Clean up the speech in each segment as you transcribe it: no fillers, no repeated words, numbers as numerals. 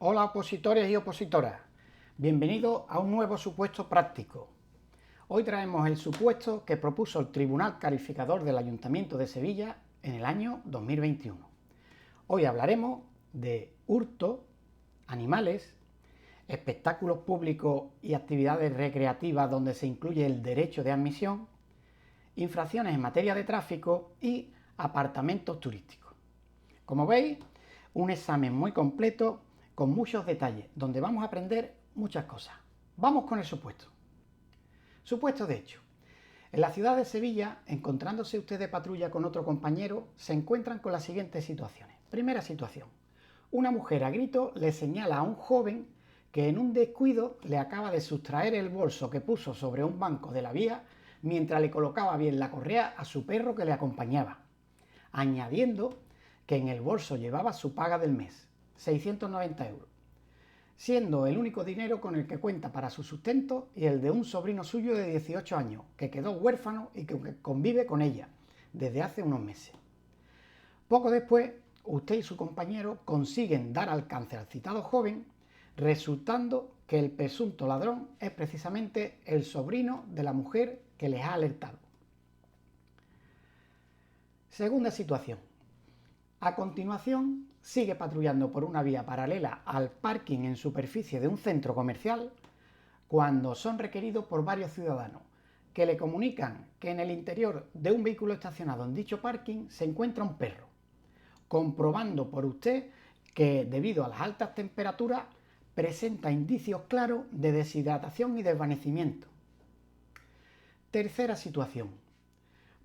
Hola opositores y opositoras, bienvenidos a un nuevo supuesto práctico. Hoy traemos el supuesto que propuso el Tribunal Calificador del Ayuntamiento de Sevilla en el año 2021. Hoy hablaremos de hurto, animales, espectáculos públicos y actividades recreativas donde se incluye el derecho de admisión, infracciones en materia de tráfico y apartamentos turísticos. Como veis, un examen muy completo con muchos detalles, donde vamos a aprender muchas cosas. Vamos con el supuesto. Supuesto de hecho. En la ciudad de Sevilla, encontrándose usted de patrulla con otro compañero, se encuentran con las siguientes situaciones. Primera situación. Una mujer a grito le señala a un joven que en un descuido le acaba de sustraer el bolso que puso sobre un banco de la vía mientras le colocaba bien la correa a su perro que le acompañaba, añadiendo que en el bolso llevaba su paga del mes, 690 euros, siendo el único dinero con el que cuenta para su sustento y el de un sobrino suyo de 18 años, que quedó huérfano y que convive con ella desde hace unos meses. Poco después, usted y su compañero consiguen dar alcance al citado joven, resultando que el presunto ladrón es precisamente el sobrino de la mujer que les ha alertado. Segunda situación. A continuación, sigue patrullando por una vía paralela al parking en superficie de un centro comercial cuando son requeridos por varios ciudadanos que le comunican que en el interior de un vehículo estacionado en dicho parking se encuentra un perro, comprobando por usted que debido a las altas temperaturas presenta indicios claros de deshidratación y desvanecimiento. Tercera situación.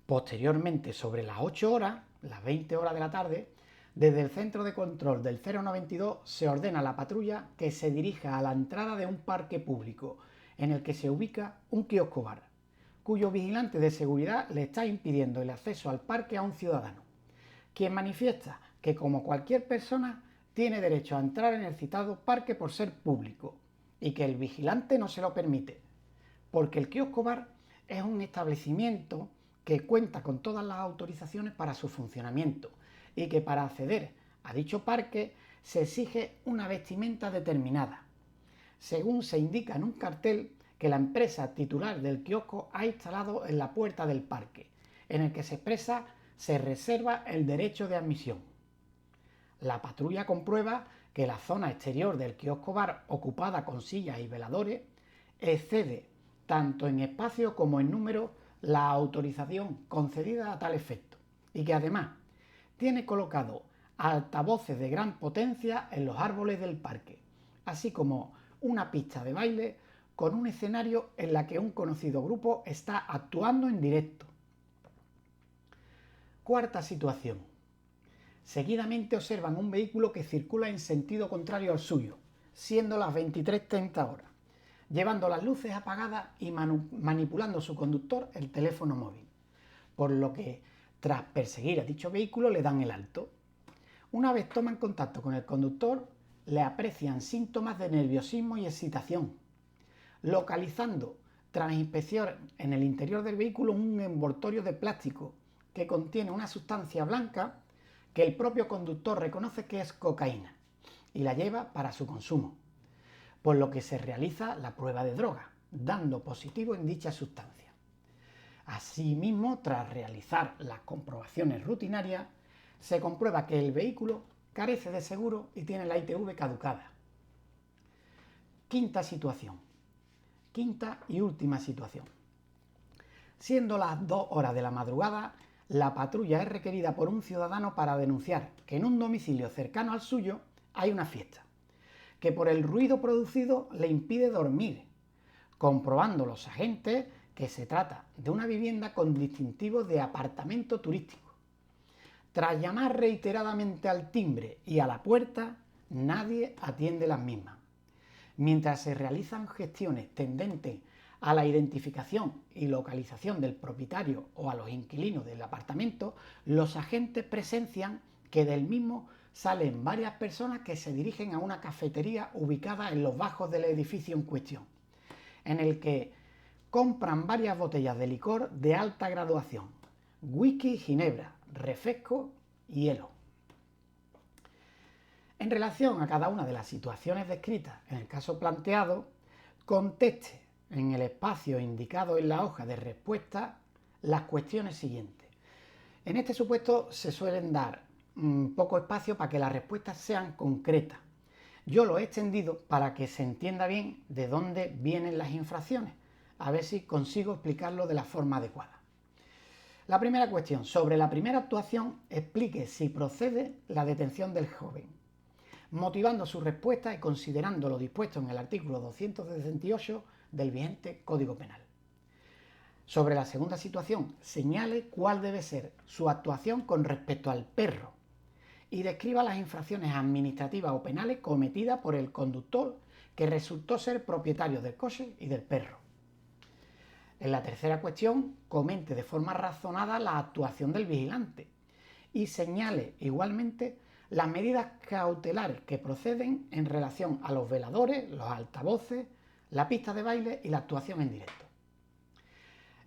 Posteriormente, sobre las 8 horas, las 20 horas de la tarde, desde el centro de control del 092 se ordena a la patrulla que se dirija a la entrada de un parque público en el que se ubica un kiosco bar, cuyo vigilante de seguridad le está impidiendo el acceso al parque a un ciudadano, quien manifiesta que como cualquier persona tiene derecho a entrar en el citado parque por ser público y que el vigilante no se lo permite, porque el kiosco bar es un establecimiento que cuenta con todas las autorizaciones para su funcionamiento y que para acceder a dicho parque se exige una vestimenta determinada, según se indica en un cartel que la empresa titular del kiosco ha instalado en la puerta del parque, en el que se expresa se reserva el derecho de admisión. La patrulla comprueba que la zona exterior del kiosco bar, ocupada con sillas y veladores, excede tanto en espacio como en número la autorización concedida a tal efecto, y que además tiene colocado altavoces de gran potencia en los árboles del parque, así como una pista de baile con un escenario en la que un conocido grupo está actuando en directo. Cuarta situación. Seguidamente observan un vehículo que circula en sentido contrario al suyo, siendo las 23:30 horas, llevando las luces apagadas y manipulando su conductor el teléfono móvil, por lo que, tras perseguir a dicho vehículo, le dan el alto. Una vez toman contacto con el conductor, le aprecian síntomas de nerviosismo y excitación, localizando, tras inspección en el interior del vehículo, un envoltorio de plástico que contiene una sustancia blanca que el propio conductor reconoce que es cocaína y la lleva para su consumo, por lo que se realiza la prueba de droga, dando positivo en dicha sustancia. Asimismo, tras realizar las comprobaciones rutinarias, se comprueba que el vehículo carece de seguro y tiene la ITV caducada. Quinta situación. Quinta y última situación. Siendo las 2 horas de la madrugada, la patrulla es requerida por un ciudadano para denunciar que en un domicilio cercano al suyo hay una fiesta, que por el ruido producido le impide dormir, comprobando los agentes que se trata de una vivienda con distintivos de apartamento turístico. Tras llamar reiteradamente al timbre y a la puerta, nadie atiende las mismas. Mientras se realizan gestiones tendentes a la identificación y localización del propietario o a los inquilinos del apartamento, los agentes presencian que del mismo salen varias personas que se dirigen a una cafetería ubicada en los bajos del edificio en cuestión, en el que compran varias botellas de licor de alta graduación, whisky, ginebra, refresco y hielo. En relación a cada una de las situaciones descritas en el caso planteado, conteste en el espacio indicado en la hoja de respuesta las cuestiones siguientes. En este supuesto se suelen dar poco espacio para que las respuestas sean concretas. Yo lo he extendido para que se entienda bien de dónde vienen las infracciones, a ver si consigo explicarlo de la forma adecuada. La primera cuestión, sobre la primera actuación, explique si procede la detención del joven, motivando su respuesta y considerando lo dispuesto en el artículo 268 del vigente Código Penal. Sobre la segunda situación, señale cuál debe ser su actuación con respecto al perro y describa las infracciones administrativas o penales cometidas por el conductor que resultó ser propietario del coche y del perro. En la tercera cuestión, comente de forma razonada la actuación del vigilante y señale igualmente las medidas cautelares que proceden en relación a los veladores, los altavoces, la pista de baile y la actuación en directo.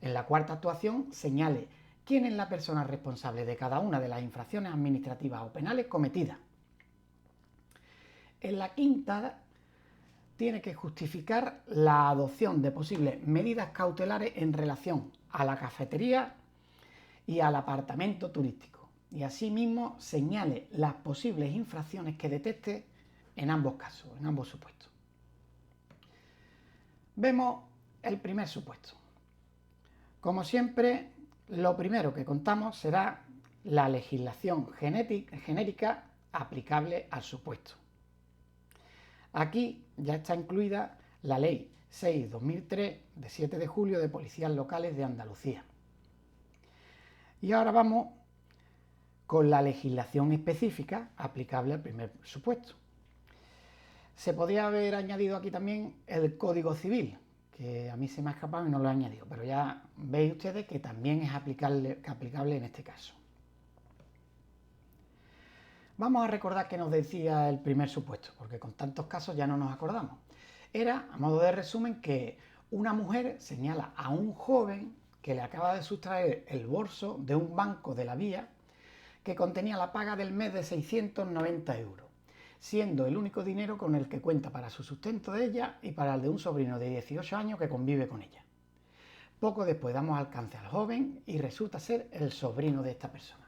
En la cuarta actuación, señale quién es la persona responsable de cada una de las infracciones administrativas o penales cometidas. En la quinta, tiene que justificar la adopción de posibles medidas cautelares en relación a la cafetería y al apartamento turístico. Y asimismo señale las posibles infracciones que detecte en ambos casos, en ambos supuestos. Vemos el primer supuesto. Como siempre, lo primero que contamos será la legislación genérica aplicable al supuesto. Aquí ya está incluida la Ley 6/2003 de 7 de julio de Policías Locales de Andalucía. Y ahora vamos con la legislación específica aplicable al primer supuesto. Se podría haber añadido aquí también el Código Civil, que a mí se me ha escapado y no lo he añadido, pero ya veis ustedes que también es aplicable en este caso. Vamos a recordar qué nos decía el primer supuesto, porque con tantos casos ya no nos acordamos. Era, a modo de resumen, que una mujer señala a un joven que le acaba de sustraer el bolso de un banco de la vía que contenía la paga del mes de 690 euros, siendo el único dinero con el que cuenta para su sustento de ella y para el de un sobrino de 18 años que convive con ella. Poco después damos alcance al joven y resulta ser el sobrino de esta persona.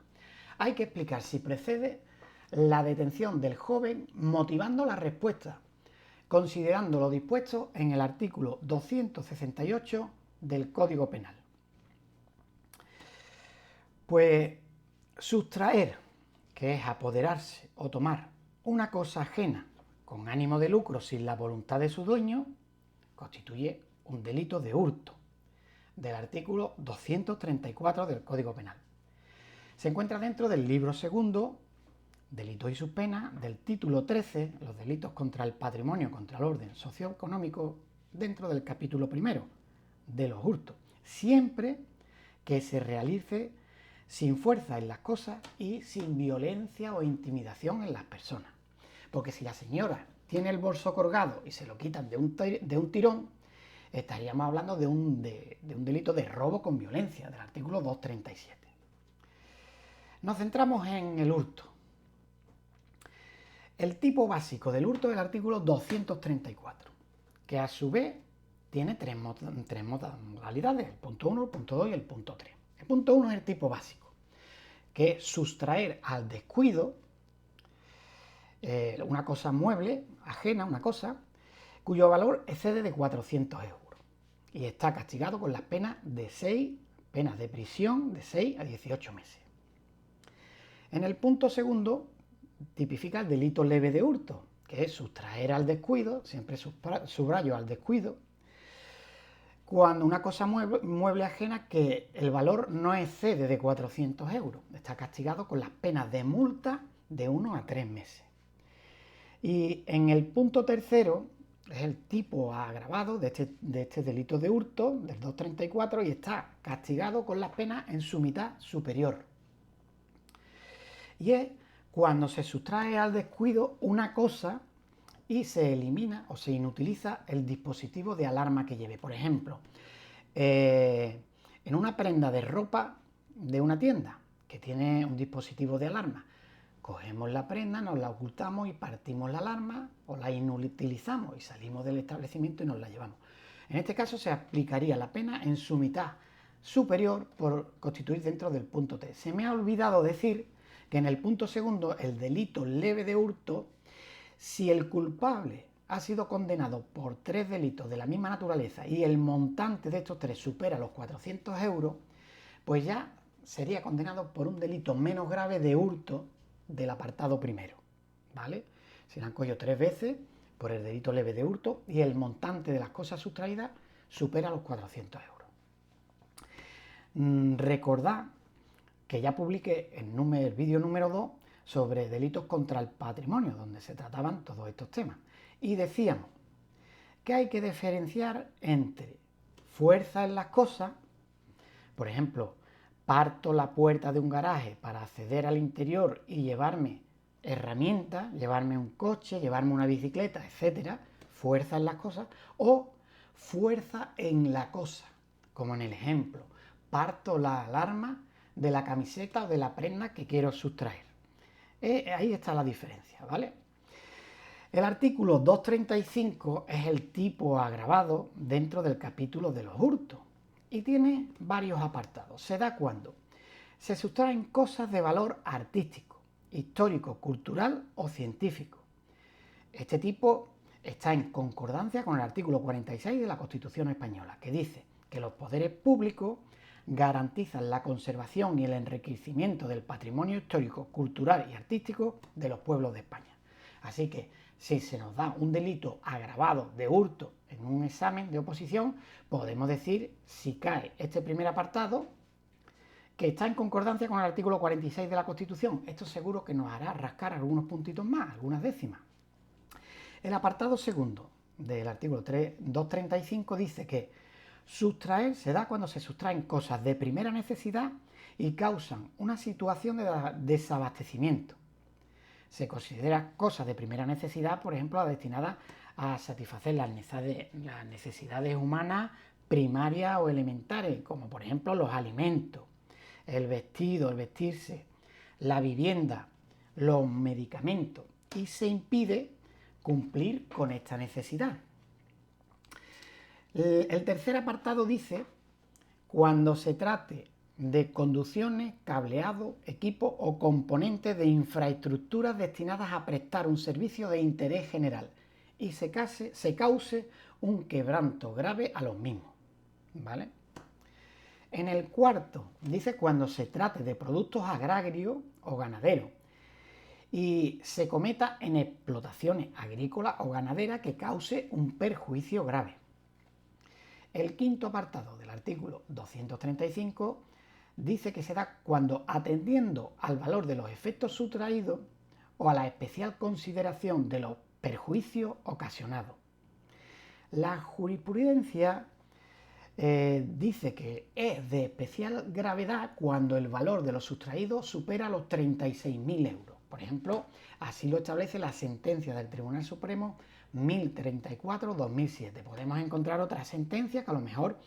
Hay que explicar si precede la detención del joven motivando la respuesta, considerando lo dispuesto en el artículo 268 del Código Penal. Pues sustraer, que es apoderarse o tomar una cosa ajena con ánimo de lucro sin la voluntad de su dueño, constituye un delito de hurto, del artículo 234 del Código Penal. Se encuentra dentro del libro segundo, Delitos y sus penas, del título 13, los delitos contra el patrimonio, contra el orden socioeconómico, dentro del capítulo primero, de los hurtos, siempre que se realice sin fuerza en las cosas y sin violencia o intimidación en las personas. Porque si la señora tiene el bolso colgado y se lo quitan de un tirón, estaríamos hablando de un delito de robo con violencia, del artículo 237. Nos centramos en el hurto. El tipo básico del hurto es el artículo 234, que a su vez tiene tres modalidades, el punto 1, el punto 2 y el punto 3. El punto 1 es el tipo básico, que es sustraer al descuido una cosa mueble, ajena, una cosa, cuyo valor excede de 400 euros y está castigado con las penas de prisión de 6 a 18 meses. En el punto segundo tipifica el delito leve de hurto, que es sustraer al descuido, siempre subrayo al descuido, cuando una cosa mueble ajena que el valor no excede de 400 euros. Está castigado con las penas de multa de 1 a 3 meses. Y en el punto tercero es el tipo agravado de este delito de hurto, del 234, y está castigado con las penas en su mitad superior. Y es cuando se sustrae al descuido una cosa y se elimina o se inutiliza el dispositivo de alarma que lleve. Por ejemplo, en una prenda de ropa de una tienda que tiene un dispositivo de alarma, Cogemos la prenda, nos la ocultamos y partimos la alarma o la inutilizamos y salimos del establecimiento y nos la llevamos. En este caso se aplicaría la pena en su mitad superior por constituir dentro del punto T. Se me ha olvidado decir que en el punto segundo, el delito leve de hurto, si el culpable ha sido condenado por 3 delitos de la misma naturaleza y el montante de estos 3 supera los 400 euros, pues ya sería condenado por un delito menos grave de hurto del apartado primero, ¿vale? Se le han cogido 3 veces por el delito leve de hurto y el montante de las cosas sustraídas supera los 400 euros. Recordad que ya publiqué el vídeo número 2 sobre delitos contra el patrimonio, donde se trataban todos estos temas. Y decíamos que hay que diferenciar entre fuerza en las cosas, por ejemplo, parto la puerta de un garaje para acceder al interior y llevarme herramientas, llevarme un coche, llevarme una bicicleta, etcétera, fuerza en las cosas, o fuerza en la cosa, como en el ejemplo, parto la alarma de la camiseta o de la prenda que quiero sustraer. Ahí está la diferencia, ¿vale? El artículo 235 es el tipo agravado dentro del capítulo de los hurtos y tiene varios apartados. Se da cuando se sustraen cosas de valor artístico, histórico, cultural o científico. Este tipo está en concordancia con el artículo 46 de la Constitución española, que dice que los poderes públicos garantizan la conservación y el enriquecimiento del patrimonio histórico, cultural y artístico de los pueblos de España. Así que si se nos da un delito agravado de hurto en un examen de oposición, podemos decir, si cae este primer apartado, que está en concordancia con el artículo 46 de la Constitución. Esto seguro que nos hará rascar algunos puntitos más, algunas décimas. El apartado segundo del artículo 235 dice que sustraer se da cuando se sustraen cosas de primera necesidad y causan una situación de desabastecimiento. Se considera cosas de primera necesidad, por ejemplo, destinadas a satisfacer las necesidades humanas primarias o elementales, como por ejemplo los alimentos, el vestido, el vestirse, la vivienda, los medicamentos, y se impide cumplir con esta necesidad. El tercer apartado dice cuando se trate de conducciones, cableado, equipo o componentes de infraestructuras destinadas a prestar un servicio de interés general y se cause un quebranto grave a los mismos, ¿vale? En el cuarto dice cuando se trate de productos agrarios o ganaderos y se cometa en explotaciones agrícolas o ganaderas que cause un perjuicio grave. El quinto apartado del artículo 235 dice que se da cuando, atendiendo al valor de los efectos sustraídos o a la especial consideración de los perjuicios ocasionados. La jurisprudencia dice que es de especial gravedad cuando el valor de los sustraídos supera los 36.000 euros. Por ejemplo, así lo establece la sentencia del Tribunal Supremo 1034-2007. Podemos encontrar otra sentencia que a lo mejor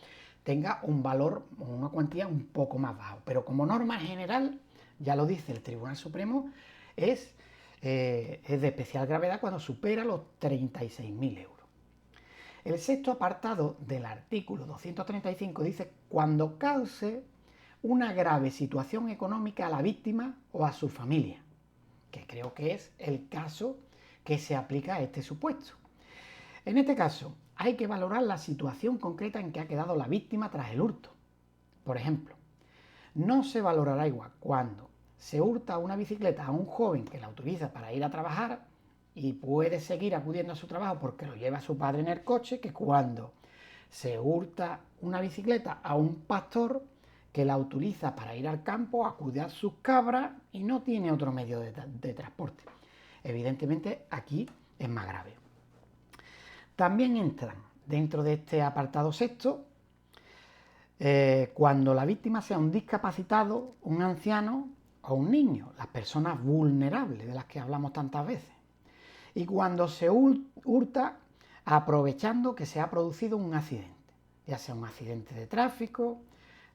tenga un valor o una cuantía un poco más bajo, pero como norma general, ya lo dice el Tribunal Supremo, es de especial gravedad cuando supera los 36.000 euros. El sexto apartado del artículo 235 dice cuando cause una grave situación económica a la víctima o a su familia, que creo que es el caso que se aplica a este supuesto. En este caso, hay que valorar la situación concreta en que ha quedado la víctima tras el hurto. Por ejemplo, no se valorará igual cuando se hurta una bicicleta a un joven que la utiliza para ir a trabajar y puede seguir acudiendo a su trabajo porque lo lleva su padre en el coche, que cuando se hurta una bicicleta a un pastor que la utiliza para ir al campo a cuidar sus cabras y no tiene otro medio de transporte. Evidentemente aquí es más grave. También entran dentro de este apartado sexto cuando la víctima sea un discapacitado, un anciano o un niño, las personas vulnerables de las que hablamos tantas veces. Y cuando se hurta aprovechando que se ha producido un accidente, ya sea un accidente de tráfico,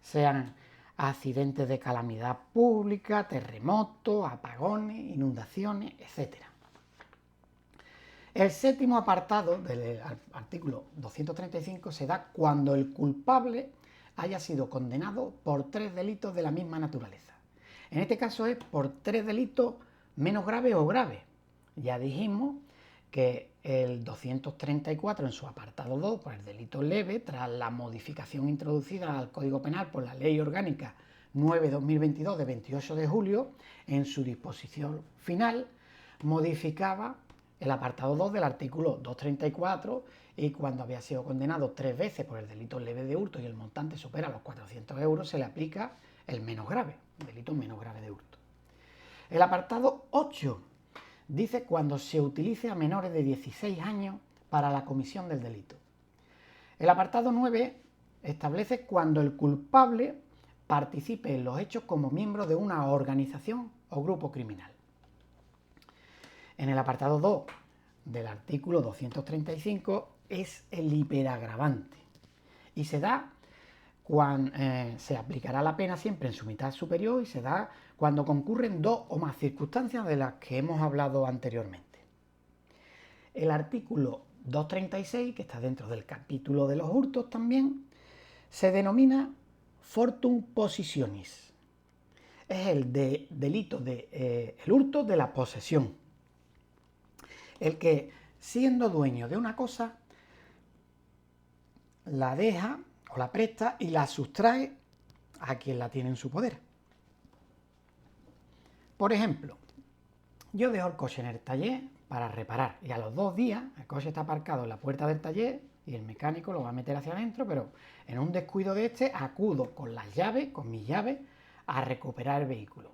sean accidentes de calamidad pública, terremotos, apagones, inundaciones, etc. El séptimo apartado del artículo 235 se da cuando el culpable haya sido condenado por 3 delitos de la misma naturaleza. En este caso es por 3 delitos menos graves o graves. Ya dijimos que el 234 en su apartado 2, por el delito leve, tras la modificación introducida al Código Penal por la Ley Orgánica 9/2022 de 28 de julio, en su disposición final, modificaba el apartado 2 del artículo 234 y cuando había sido condenado 3 veces por el delito leve de hurto y el montante supera los 400 euros, se le aplica el menos grave, el delito menos grave de hurto. El apartado 8 dice cuando se utilice a menores de 16 años para la comisión del delito. El apartado 9 establece cuando el culpable participe en los hechos como miembro de una organización o grupo criminal. En el apartado 2 del artículo 235 es el hiperagravante y se da cuando se aplicará la pena siempre en su mitad superior y se da cuando concurren 2 o más circunstancias de las que hemos hablado anteriormente. El artículo 236, que está dentro del capítulo de los hurtos también, se denomina fortum positionis. Es el delito de el hurto de la posesión. El que, siendo dueño de una cosa, la deja o la presta y la sustrae a quien la tiene en su poder. Por ejemplo, yo dejo el coche en el taller para reparar y a los 2 días el coche está aparcado en la puerta del taller y el mecánico lo va a meter hacia adentro, pero en un descuido de este acudo con las llaves, con mis llaves, a recuperar el vehículo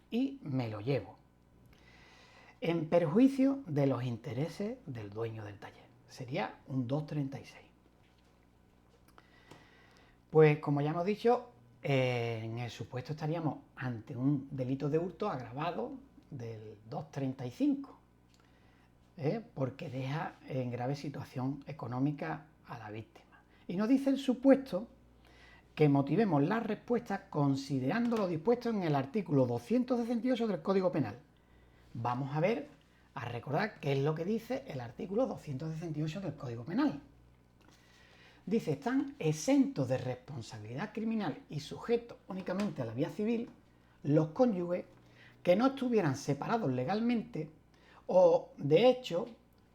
y me lo llevo, en perjuicio de los intereses del dueño del taller. Sería un 236. Pues como ya hemos dicho, en el supuesto estaríamos ante un delito de hurto agravado del 235, porque deja en grave situación económica a la víctima. Y nos dice el supuesto que motivemos la respuesta considerando lo dispuesto en el artículo 268 del Código Penal. Vamos a recordar qué es lo que dice el artículo 268 del Código Penal. Dice, están exentos de responsabilidad criminal y sujetos únicamente a la vía civil los cónyuges que no estuvieran separados legalmente o de hecho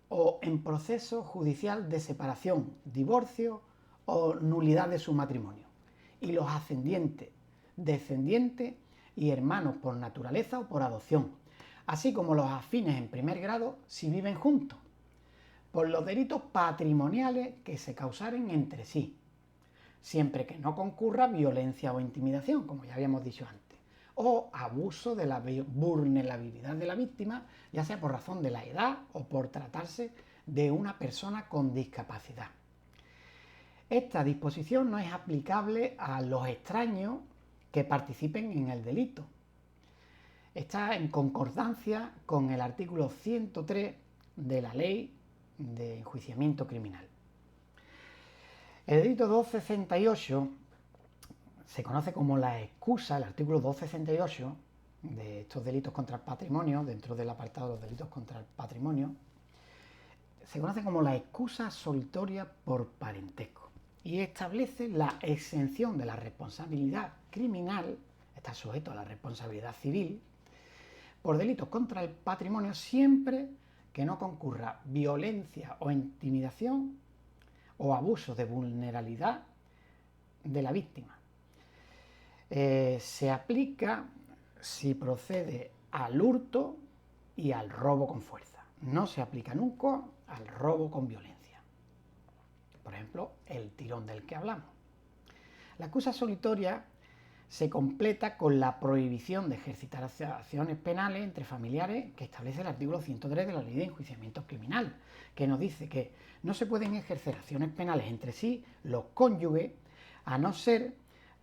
o en proceso judicial de separación, divorcio o nulidad de su matrimonio, y los ascendientes, descendientes y hermanos por naturaleza o por adopción, así como los afines en primer grado si viven juntos, por los delitos patrimoniales que se causaren entre sí, siempre que no concurra violencia o intimidación, como ya habíamos dicho antes, o abuso de la vulnerabilidad de la víctima, ya sea por razón de la edad o por tratarse de una persona con discapacidad. Esta disposición no es aplicable a los extraños que participen en el delito. Está en concordancia con el artículo 103 de la Ley de Enjuiciamiento Criminal. El delito 268 se conoce como la excusa, el artículo 268 de estos delitos contra el patrimonio, dentro del apartado de los delitos contra el patrimonio, se conoce como la excusa absolutoria por parentesco y establece la exención de la responsabilidad criminal, está sujeto a la responsabilidad civil, por delitos contra el patrimonio siempre que no concurra violencia o intimidación o abuso de vulnerabilidad de la víctima. Se aplica si procede al hurto y al robo con fuerza. No se aplica nunca al robo con violencia. Por ejemplo, el tirón del que hablamos. La excusa absolutoria se completa con la prohibición de ejercitar acciones penales entre familiares que establece el artículo 103 de la Ley de Enjuiciamiento Criminal, que nos dice que no se pueden ejercer acciones penales entre sí los cónyuges a no ser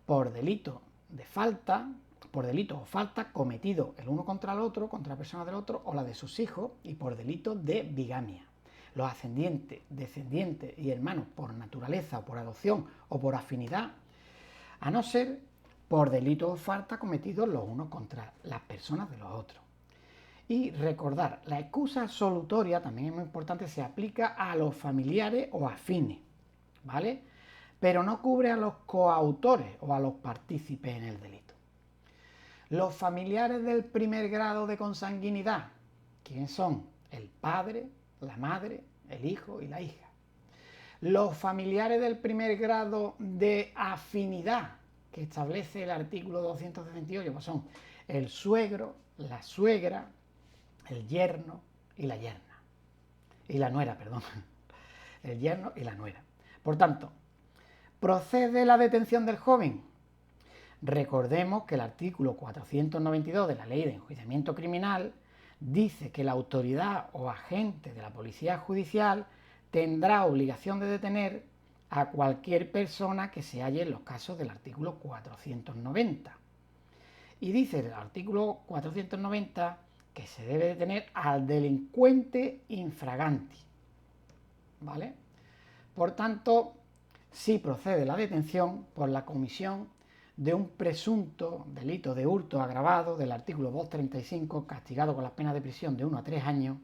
por delito de falta, por delito o falta cometido el uno contra el otro, contra la persona del otro o la de sus hijos, y por delito de bigamia. Los ascendientes, descendientes y hermanos por naturaleza o por adopción o por afinidad, a no ser por delitos o faltas cometidos los unos contra las personas de los otros. Y recordar, la excusa absolutoria, también es muy importante, se aplica a los familiares o afines, ¿vale? Pero no cubre a los coautores o a los partícipes en el delito. Los familiares del primer grado de consanguinidad, ¿quiénes son? El padre, la madre, el hijo y la hija. Los familiares del primer grado de afinidad, que establece el artículo 268, pues son el suegro, la suegra, el yerno y la yerna. Y la nuera, perdón. El yerno y la nuera. Por tanto, ¿procede la detención del joven? Recordemos que el artículo 492 de la Ley de Enjuiciamiento Criminal dice que la autoridad o agente de la Policía Judicial tendrá obligación de detener a cualquier persona que se halle en los casos del artículo 490. Y dice el artículo 490 que se debe detener al delincuente infraganti, ¿vale? Por tanto, sí procede la detención por la comisión de un presunto delito de hurto agravado del artículo 235, castigado con las penas de prisión de 1 a 3 años.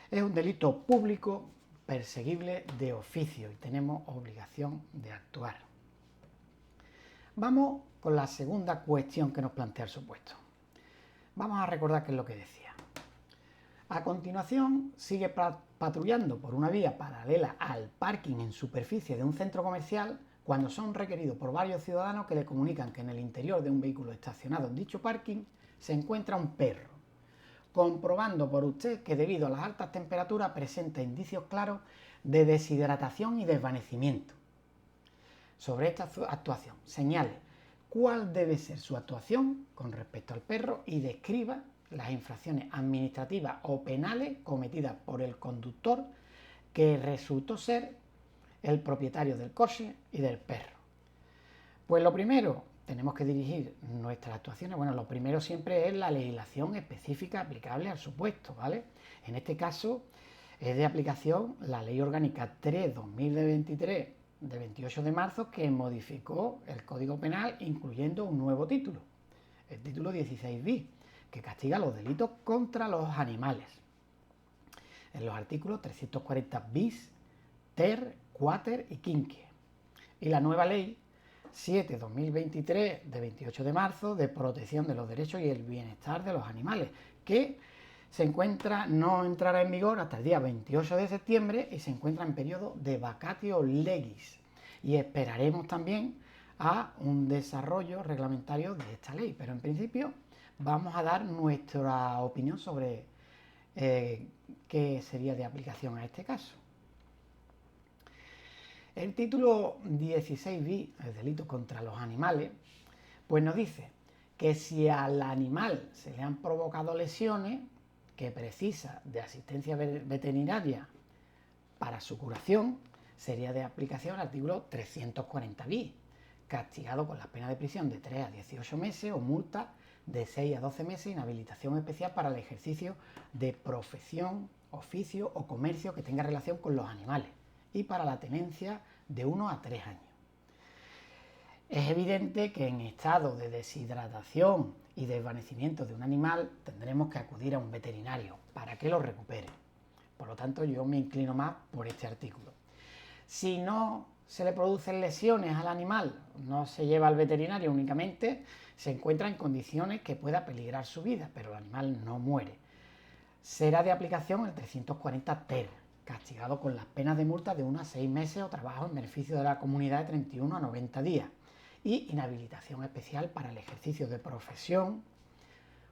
Es un delito público perseguible de oficio y tenemos obligación de actuar. Vamos con la segunda cuestión que nos plantea el supuesto. Vamos a recordar qué es lo que decía. A continuación, sigue patrullando por una vía paralela al parking en superficie de un centro comercial cuando son requeridos por varios ciudadanos que le comunican que en el interior de un vehículo estacionado en dicho parking se encuentra un perro, comprobando por usted que debido a las altas temperaturas presenta indicios claros de deshidratación y desvanecimiento. Sobre esta actuación, señale cuál debe ser su actuación con respecto al perro y describa las infracciones administrativas o penales cometidas por el conductor que resultó ser el propietario del coche y del perro. Pues lo primero, tenemos que dirigir nuestras actuaciones, bueno, lo primero siempre es la legislación específica aplicable al supuesto, ¿vale? En este caso es de aplicación la Ley Orgánica 3/2023 de 28 de marzo que modificó el Código Penal incluyendo un nuevo título, el título 16 bis, que castiga los delitos contra los animales. En los artículos 340 bis, ter, quater y quinque. Y la nueva ley 7/2023 de 28 de marzo de protección de los derechos y el bienestar de los animales, que no entrará en vigor hasta el día 28 de septiembre y se encuentra en periodo de vacatio legis. Y esperaremos también a un desarrollo reglamentario de esta ley, pero en principio vamos a dar nuestra opinión sobre qué sería de aplicación a este caso. El título 16 bis, el delito contra los animales, pues nos dice que si al animal se le han provocado lesiones que precisa de asistencia veterinaria para su curación, sería de aplicación el artículo 340 bis, castigado con las penas de prisión de 3 a 18 meses o multa de 6 a 12 meses, inhabilitación especial para el ejercicio de profesión, oficio o comercio que tenga relación con los animales y para la tenencia de 1 a 3 años. Es evidente que en estado de deshidratación y desvanecimiento de un animal tendremos que acudir a un veterinario para que lo recupere. Por lo tanto, yo me inclino más por este artículo. Si no se le producen lesiones al animal, no se lleva al veterinario únicamente, se encuentra en condiciones que pueda peligrar su vida, pero el animal no muere. Será de aplicación el 340 ter, castigado con las penas de multa de 1 a 6 meses o trabajo en beneficio de la comunidad de 31 a 90 días y inhabilitación especial para el ejercicio de profesión,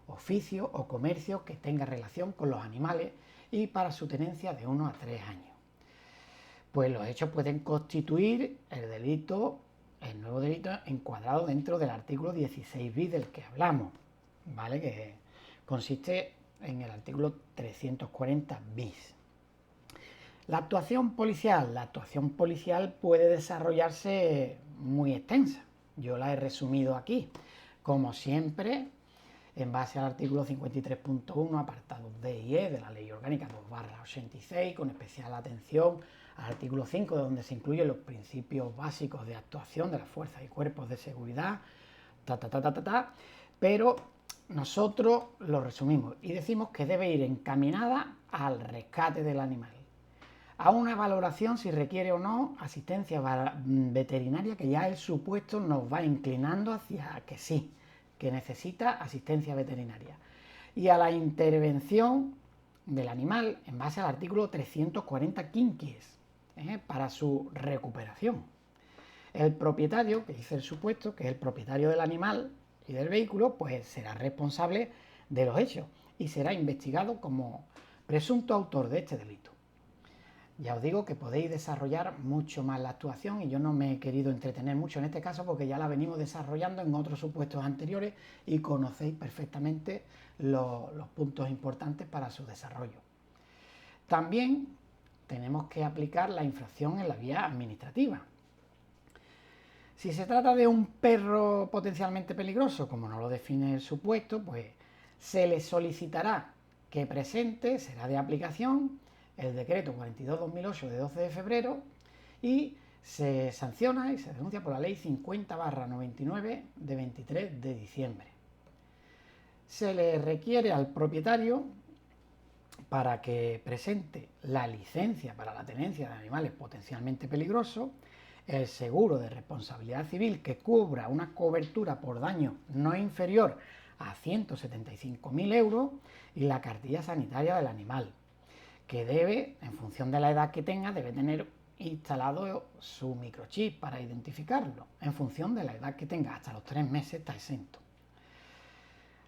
oficio o comercio que tenga relación con los animales y para su tenencia de 1 a 3 años. Pues los hechos pueden constituir el nuevo delito encuadrado dentro del artículo 16 bis del que hablamos, ¿vale? Que consiste en el artículo 340 bis. La actuación policial puede desarrollarse muy extensa. Yo la he resumido aquí. Como siempre, en base al artículo 53.1, apartados D y E de la Ley Orgánica 2/86, con especial atención al artículo 5, donde se incluyen los principios básicos de actuación de las fuerzas y cuerpos de seguridad, pero nosotros lo resumimos y decimos que debe ir encaminada al rescate del animal, a una valoración si requiere o no asistencia veterinaria, que ya el supuesto nos va inclinando hacia que sí, que necesita asistencia veterinaria, y a la intervención del animal en base al artículo 340 quinquies para su recuperación. El propietario, que dice el supuesto, que es el propietario del animal y del vehículo, pues será responsable de los hechos y será investigado como presunto autor de este delito. Ya os digo que podéis desarrollar mucho más la actuación y yo no me he querido entretener mucho en este caso porque ya la venimos desarrollando en otros supuestos anteriores y conocéis perfectamente los puntos importantes para su desarrollo. También tenemos que aplicar la infracción en la vía administrativa. Si se trata de un perro potencialmente peligroso, como nos lo define el supuesto, pues se le solicitará que presente, será de aplicación, el decreto 42/2008 de 12 de febrero y se sanciona y se denuncia por la ley 50/99 de 23 de diciembre. Se le requiere al propietario para que presente la licencia para la tenencia de animales potencialmente peligrosos, el seguro de responsabilidad civil que cubra una cobertura por daño no inferior a 175.000 euros y la cartilla sanitaria del animal, que debe, en función de la edad que tenga, debe tener instalado su microchip para identificarlo. En función de la edad que tenga, hasta los 3 meses está exento.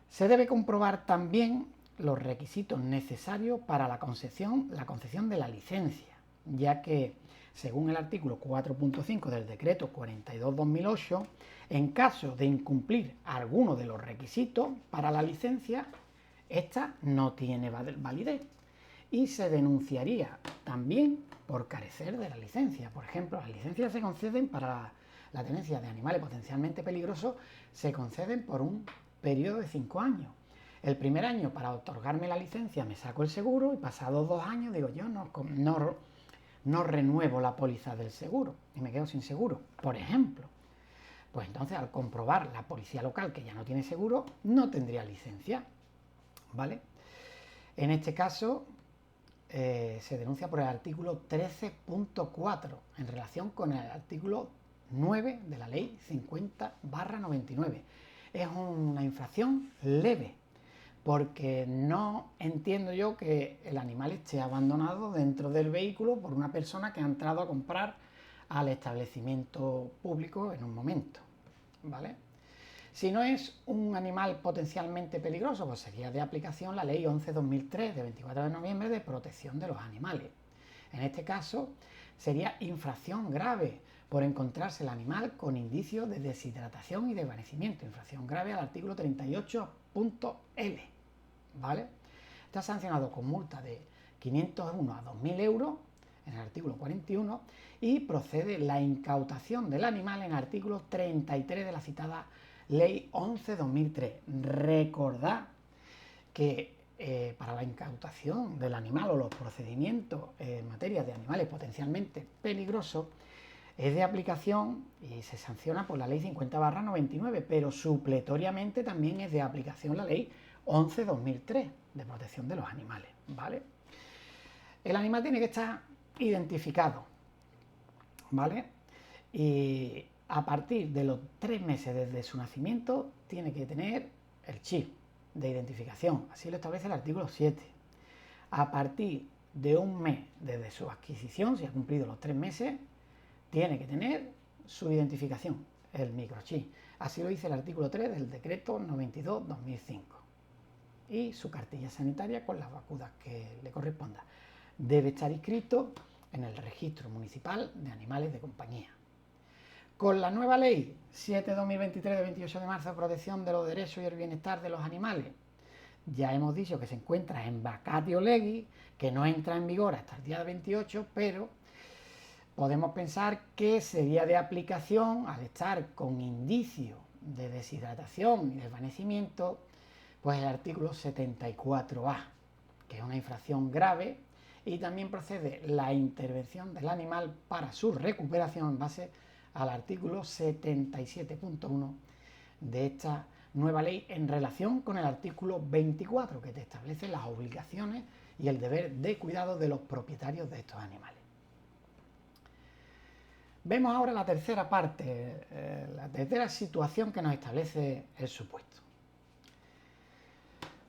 Se debe comprobar también los requisitos necesarios para la concesión de la licencia, ya que, según el artículo 4.5 del decreto 42/2008, en caso de incumplir alguno de los requisitos para la licencia, esta no tiene validez y se denunciaría también por carecer de la licencia. Por ejemplo, las licencias se conceden para la tenencia de animales potencialmente peligrosos, se conceden por un periodo de 5 años. El primer año, para otorgarme la licencia, me saco el seguro y pasados 2 años digo yo no renuevo la póliza del seguro y me quedo sin seguro, por ejemplo. Pues entonces, al comprobar la policía local que ya no tiene seguro, no tendría licencia, ¿vale? En este caso, se denuncia por el artículo 13.4 en relación con el artículo 9 de la ley 50/99. Es una infracción leve, porque no entiendo yo que el animal esté abandonado dentro del vehículo por una persona que ha entrado a comprar al establecimiento público en un momento, ¿vale? Si no es un animal potencialmente peligroso, pues sería de aplicación la ley 11/2003 de 24 de noviembre de protección de los animales. En este caso sería infracción grave por encontrarse el animal con indicios de deshidratación y desvanecimiento, infracción grave al artículo 38.L, ¿vale? Está sancionado con multa de 501 a 2.000 euros en el artículo 41 y procede la incautación del animal en el artículo 33 de la citada ley 11/2003. Recordad que para la incautación del animal o los procedimientos en materia de animales potencialmente peligrosos es de aplicación y se sanciona por la ley 50/99, pero supletoriamente también es de aplicación la ley 11/2003 de protección de los animales, ¿vale? El animal tiene que estar identificado, ¿vale? Y a partir de los 3 meses desde su nacimiento tiene que tener el chip de identificación, así lo establece el artículo 7. A partir de 1 mes desde su adquisición, si ha cumplido los 3 meses, tiene que tener su identificación, el microchip. Así lo dice el artículo 3 del decreto 92/2005. Y su cartilla sanitaria con las vacunas que le corresponda. Debe estar inscrito en el registro municipal de animales de compañía. Con la nueva ley 7/2023 de 28 de marzo de protección de los derechos y el bienestar de los animales, ya hemos dicho que se encuentra en vacatio legis, que no entra en vigor hasta el día 28, pero podemos pensar que sería de aplicación, al estar con indicios de deshidratación y desvanecimiento, pues el artículo 74A, que es una infracción grave, y también procede la intervención del animal para su recuperación en base al artículo 77.1 de esta nueva ley en relación con el artículo 24, que te establece las obligaciones y el deber de cuidado de los propietarios de estos animales. Vemos ahora la tercera parte, la tercera situación que nos establece el supuesto.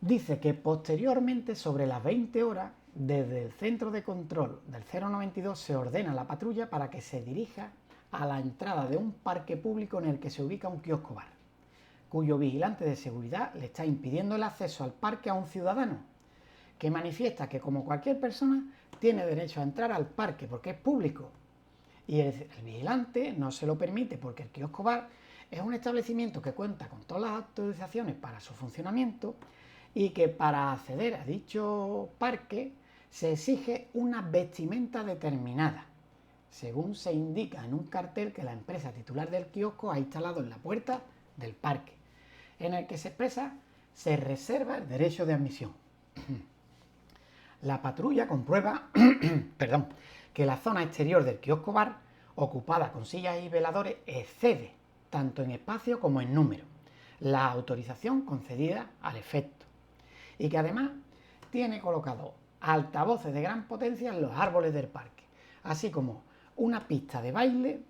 Dice que posteriormente, sobre las 20 horas, desde el centro de control del 092 se ordena la patrulla para que se dirija a la entrada de un parque público en el que se ubica un kiosco bar, cuyo vigilante de seguridad le está impidiendo el acceso al parque a un ciudadano, que manifiesta que, como cualquier persona, tiene derecho a entrar al parque porque es público. Y el vigilante no se lo permite porque el kiosco bar es un establecimiento que cuenta con todas las autorizaciones para su funcionamiento y que para acceder a dicho parque se exige una vestimenta determinada, según se indica en un cartel que la empresa titular del kiosco ha instalado en la puerta del parque, en el que se expresa: se reserva el derecho de admisión. La patrulla comprueba que la zona exterior del kiosco bar, ocupada con sillas y veladores, excede, tanto en espacio como en número, la autorización concedida al efecto, y que además tiene colocado altavoces de gran potencia en los árboles del parque, así como una pista de baile,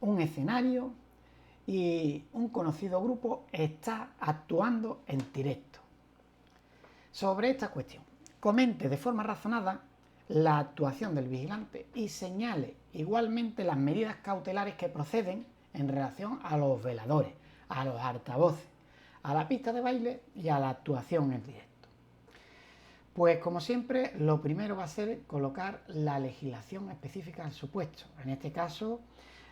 un escenario y un conocido grupo está actuando en directo. Sobre esta cuestión, comente de forma razonada la actuación del vigilante y señale igualmente las medidas cautelares que proceden en relación a los veladores, a los altavoces, a la pista de baile y a la actuación en directo. Pues, como siempre, lo primero va a ser colocar la legislación específica al supuesto. En este caso,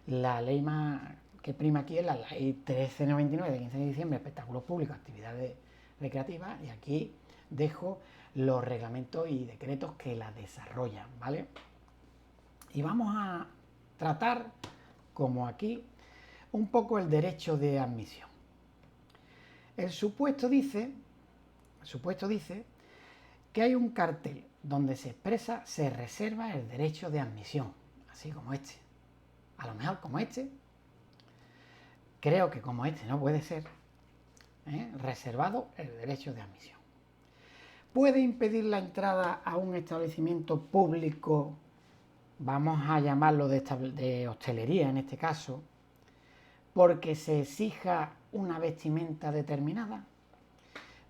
la ley más que prima aquí es la ley 1399 de 15 de diciembre, espectáculos públicos, actividades recreativas, y aquí dejo los reglamentos y decretos que la desarrollan, ¿vale? Y vamos a tratar, como aquí, un poco el derecho de admisión. El supuesto dice que hay un cartel donde se expresa: se reserva el derecho de admisión, así como este. A lo mejor como este, creo que como este no puede ser, reservado el derecho de admisión. ¿Puede impedir la entrada a un establecimiento público, vamos a llamarlo de hostelería en este caso, porque se exija una vestimenta determinada?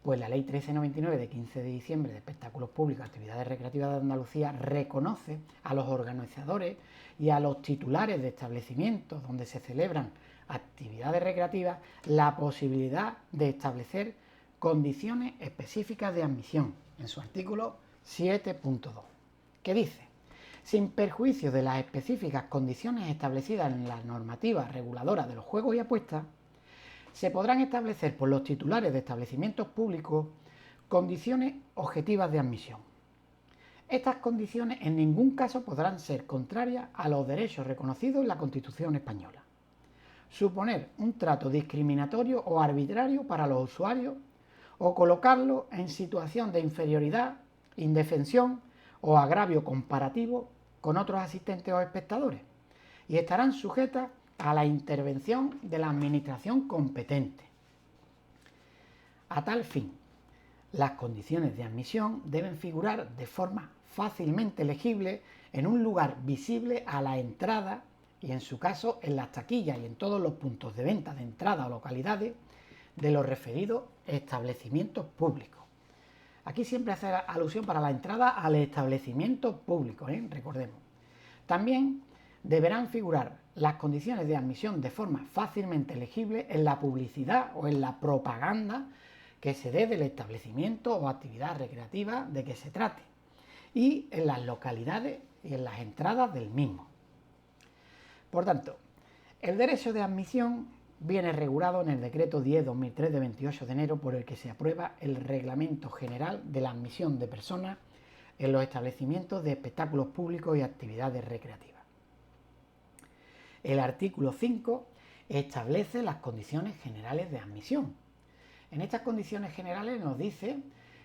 Pues la ley 1399 de 15 de diciembre de espectáculos públicos, actividades recreativas de Andalucía reconoce a los organizadores y a los titulares de establecimientos donde se celebran actividades recreativas la posibilidad de establecer condiciones específicas de admisión en su artículo 7.2, que dice: sin perjuicio de las específicas condiciones establecidas en la normativa reguladora de los juegos y apuestas, se podrán establecer por los titulares de establecimientos públicos condiciones objetivas de admisión. Estas condiciones en ningún caso podrán ser contrarias a los derechos reconocidos en la Constitución española, suponer un trato discriminatorio o arbitrario para los usuarios o colocarlos en situación de inferioridad, indefensión o agravio comparativo con otros asistentes o espectadores, y estarán sujetas a la intervención de la administración competente. A tal fin, las condiciones de admisión deben figurar de forma fácilmente legible en un lugar visible a la entrada y, en su caso, en las taquillas y en todos los puntos de venta de entrada o localidades de los referidos establecimientos públicos. Aquí siempre hace alusión para la entrada al establecimiento público, recordemos. También deberán figurar las condiciones de admisión de forma fácilmente legible en la publicidad o en la propaganda que se dé del establecimiento o actividad recreativa de que se trate, y en las localidades y en las entradas del mismo. Por tanto, el derecho de admisión viene regulado en el Decreto 10/2003 de 28 de enero, por el que se aprueba el Reglamento General de la Admisión de Personas en los establecimientos de espectáculos públicos y actividades recreativas. El artículo 5 establece las condiciones generales de admisión. En estas condiciones generales nos dice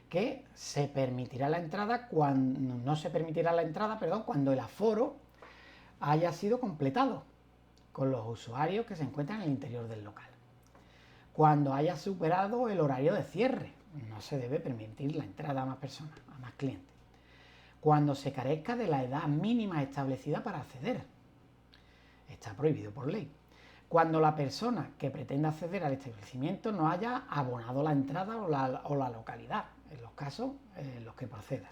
que se permitirá la entrada no se permitirá la entrada, cuando el aforo haya sido completado con los usuarios que se encuentran en el interior del local. cuando haya superado el horario de cierre. No se debe permitir la entrada a más personas, a más clientes. Cuando se carezca de la edad mínima establecida para acceder. Está prohibido por ley. Cuando la persona que pretende acceder al establecimiento no haya abonado la entrada o la localidad, en los casos en los que proceda.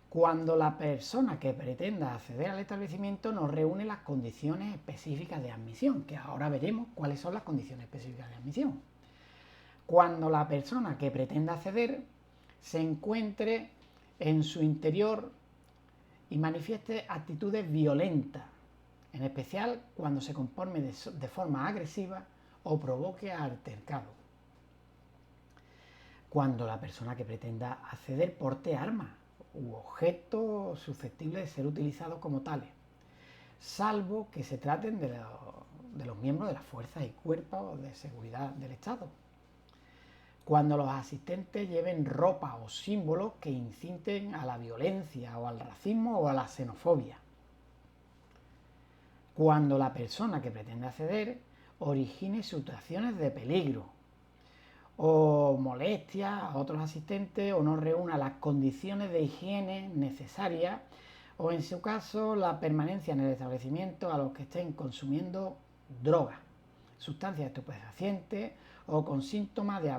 Cuando la persona que pretenda acceder al establecimiento no reúne las condiciones específicas de admisión, que ahora veremos cuáles son las condiciones específicas de admisión. Cuando la persona que pretenda acceder se encuentre en su interior y manifieste actitudes violentas, en especial cuando se comporte de forma agresiva o provoque altercado. Cuando la persona que pretenda acceder porte armas u objetos susceptibles de ser utilizados como tales, salvo que se traten de los miembros de las fuerzas y cuerpos de seguridad del Estado. Cuando los asistentes lleven ropa o símbolos que inciten a la violencia o al racismo o a la xenofobia. Cuando la persona que pretende acceder origine situaciones de peligro o molestia a otros asistentes o no reúna las condiciones de higiene necesarias o en su caso la permanencia en el establecimiento a los que estén consumiendo drogas, sustancias estupefacientes o con síntomas de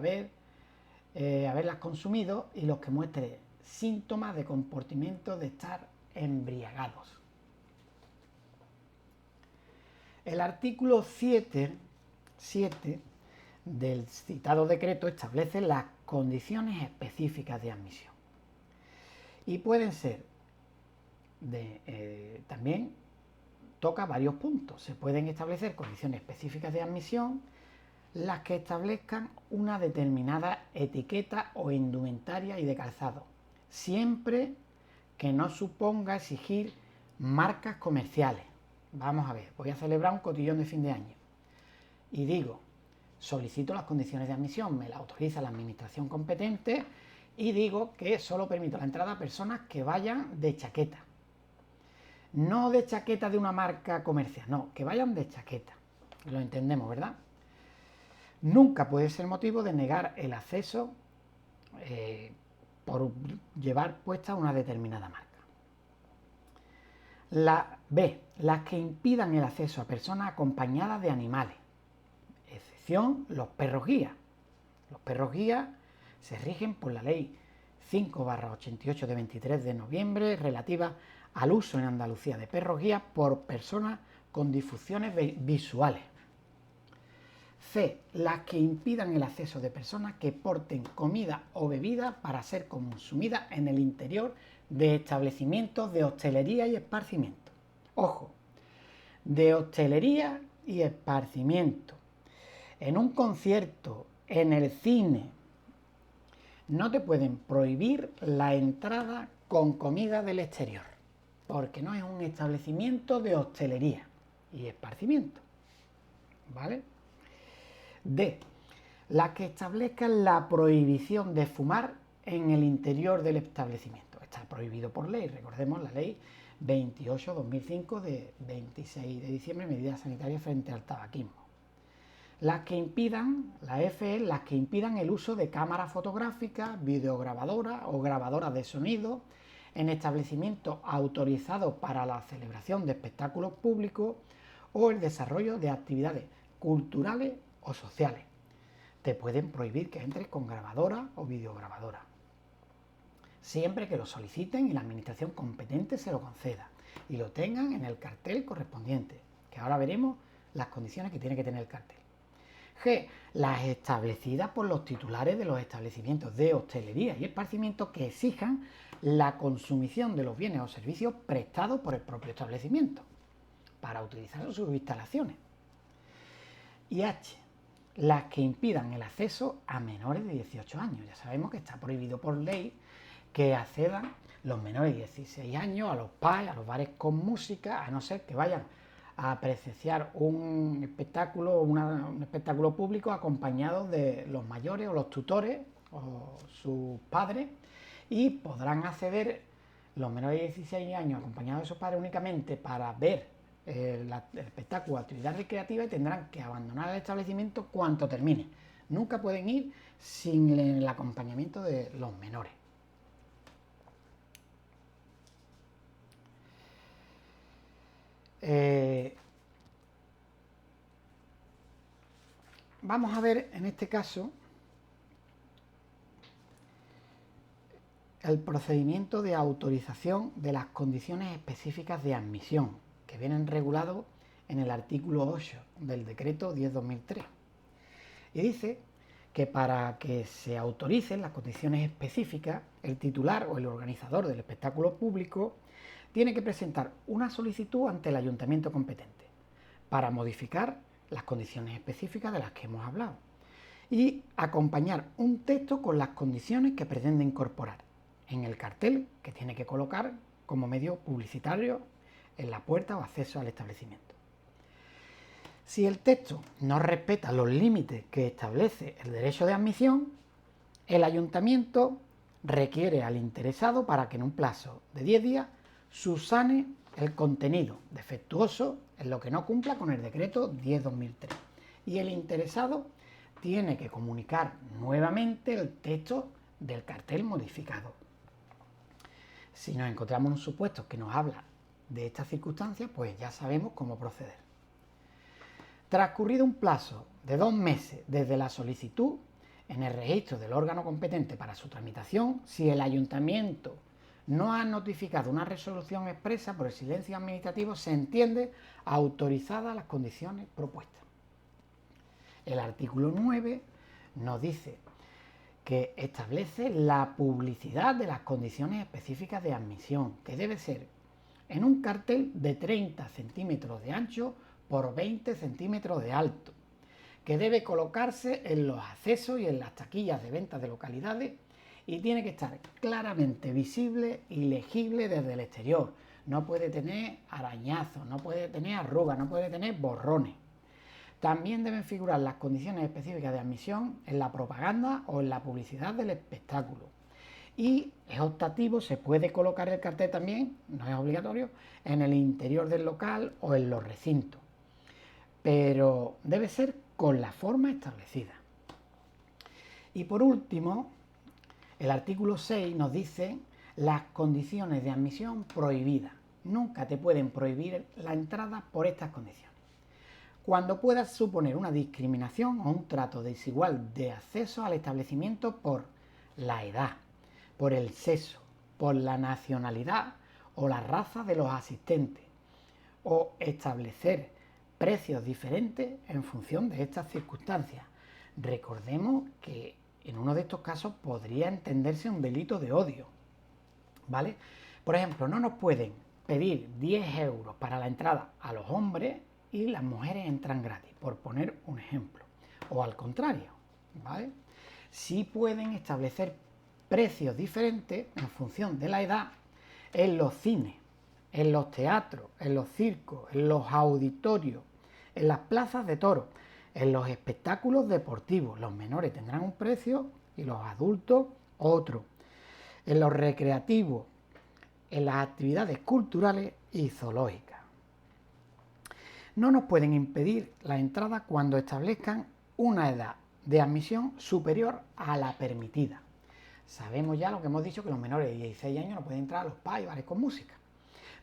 haberlas consumido y los que muestren síntomas de comportamiento de estar embriagados. El artículo 7 del citado decreto establece las condiciones específicas de admisión y pueden ser también toca varios puntos. Se pueden establecer condiciones específicas de admisión las que establezcan una determinada etiqueta o indumentaria y de calzado, siempre que no suponga exigir marcas comerciales. Vamos a ver, voy a celebrar un cotillón de fin de año y digo, solicito las condiciones de admisión, me la autoriza la administración competente y digo que solo permito la entrada a personas que vayan de chaqueta. No de chaqueta de una marca comercial, no, que vayan de chaqueta. Lo entendemos, ¿verdad? Nunca puede ser motivo de negar el acceso por llevar puesta una determinada marca. Las que impidan el acceso a personas acompañadas de animales, excepción los perros guía. Los perros guía se rigen por la ley 5/88 de 23 de noviembre relativa al uso en Andalucía de perros guía por personas con disfunciones visuales. C. Las que impidan el acceso de personas que porten comida o bebida para ser consumida en el interior de establecimientos de hostelería y esparcimiento. Ojo, de hostelería y esparcimiento. En un concierto, en el cine, no te pueden prohibir la entrada con comida del exterior, porque no es un establecimiento de hostelería y esparcimiento, ¿vale? D. Las que establezcan la prohibición de fumar en el interior del establecimiento. Está prohibido por ley, recordemos la ley 28/2005 de 26 de diciembre, medidas sanitarias frente al tabaquismo. Las que impidan, la F es las que impidan el uso de cámaras fotográficas, videograbadoras o grabadoras de sonido en establecimientos autorizados para la celebración de espectáculos públicos o el desarrollo de actividades culturales o sociales. Te pueden prohibir que entres con grabadora o videograbadora, siempre que lo soliciten y la administración competente se lo conceda y lo tengan en el cartel correspondiente, que ahora veremos las condiciones que tiene que tener el cartel. G. Las establecidas por los titulares de los establecimientos de hostelería y esparcimiento que exijan la consumición de los bienes o servicios prestados por el propio establecimiento para utilizar sus instalaciones. Y H. Las que impidan el acceso a menores de 18 años. Ya sabemos que está prohibido por ley que accedan los menores de 16 años a los pubs, a los bares con música, a no ser que vayan a presenciar un espectáculo público acompañados de los mayores o los tutores o sus padres, y podrán acceder los menores de 16 años acompañados de sus padres únicamente para ver el espectáculo o actividad recreativa y tendrán que abandonar el establecimiento cuanto termine. Nunca pueden ir sin el acompañamiento de los menores. Vamos a ver en este caso el procedimiento de autorización de las condiciones específicas de admisión que vienen regulados en el artículo 8 del decreto 10/2003. Y dice que para que se autoricen las condiciones específicas, el titular o el organizador del espectáculo público tiene que presentar una solicitud ante el ayuntamiento competente para modificar las condiciones específicas de las que hemos hablado y acompañar un texto con las condiciones que pretende incorporar en el cartel que tiene que colocar como medio publicitario en la puerta o acceso al establecimiento. Si el texto no respeta los límites que establece el derecho de admisión, el ayuntamiento requiere al interesado para que en un plazo de 10 días subsane el contenido defectuoso en lo que no cumpla con el decreto 10/2003. Y el interesado tiene que comunicar nuevamente el texto del cartel modificado. Si nos encontramos en un supuesto que nos habla de estas circunstancias, pues ya sabemos cómo proceder. Transcurrido un plazo de 2 meses desde la solicitud, en el registro del órgano competente para su tramitación, si el ayuntamiento no ha notificado una resolución expresa por el silencio administrativo, se entiende autorizadas las condiciones propuestas. El artículo 9 nos dice que establece la publicidad de las condiciones específicas de admisión, que debe ser en un cartel de 30 centímetros de ancho por 20 centímetros de alto, que debe colocarse en los accesos y en las taquillas de ventas de localidades y tiene que estar claramente visible y legible desde el exterior. No puede tener arañazos, no puede tener arrugas, no puede tener borrones. También deben figurar las condiciones específicas de admisión en la propaganda o en la publicidad del espectáculo. Y es optativo, se puede colocar el cartel también, no es obligatorio, en el interior del local o en los recintos. Pero debe ser con la forma establecida. Y por último, el artículo 6 nos dice las condiciones de admisión prohibidas. Nunca te pueden prohibir la entrada por estas condiciones. Cuando pueda suponer una discriminación o un trato desigual de acceso al establecimiento por la edad, por el sexo, por la nacionalidad o la raza de los asistentes, o establecer precios diferentes en función de estas circunstancias. Recordemos que en uno de estos casos podría entenderse un delito de odio, ¿vale? Por ejemplo, no nos pueden pedir 10 euros para la entrada a los hombres y las mujeres entran gratis, por poner un ejemplo. O al contrario, ¿vale? Sí pueden establecer precios diferentes en función de la edad en los cines, en los teatros, en los circos, en los auditorios, en las plazas de toros, en los espectáculos deportivos. Los menores tendrán un precio y los adultos otro. En los recreativos, en las actividades culturales y zoológicas. No nos pueden impedir la entrada cuando establezcan una edad de admisión superior a la permitida. Sabemos ya lo que hemos dicho, que los menores de 16 años no pueden entrar a los pubs y bares con música.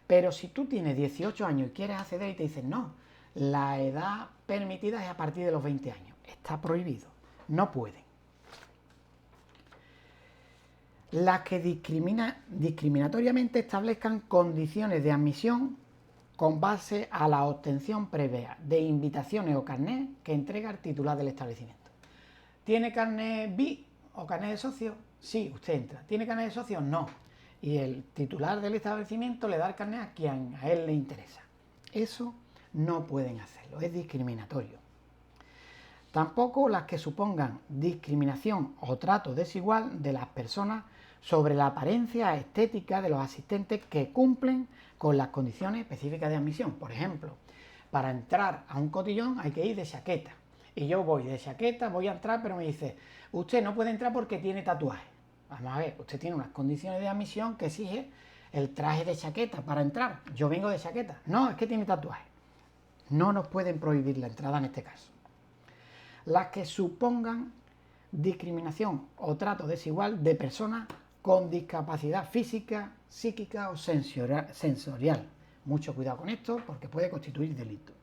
Pero si tú tienes 18 años y quieres acceder y te dicen no, la edad permitida es a partir de los 20 años, está prohibido, no pueden. Las que discriminatoriamente establezcan condiciones de admisión con base a la obtención previa de invitaciones o carnet que entrega el titular del establecimiento. ¿Tiene carnet B o carnet de socio? Sí, usted entra. ¿Tiene carnet de socio? No. Y el titular del establecimiento le da el carnet a quien a él le interesa. Eso no pueden hacerlo, es discriminatorio. Tampoco las que supongan discriminación o trato desigual de las personas sobre la apariencia estética de los asistentes que cumplen con las condiciones específicas de admisión. Por ejemplo, para entrar a un cotillón hay que ir de chaqueta. Y yo voy de chaqueta, voy a entrar, pero me dice, usted no puede entrar porque tiene tatuaje. Vamos a ver, usted tiene unas condiciones de admisión que exige el traje de chaqueta para entrar. Yo vengo de chaqueta. No, es que tiene tatuaje. no nos pueden prohibir la entrada en este caso. Las que supongan discriminación o trato desigual de personas con discapacidad física, psíquica o sensorial. Mucho cuidado con esto porque puede constituir delito.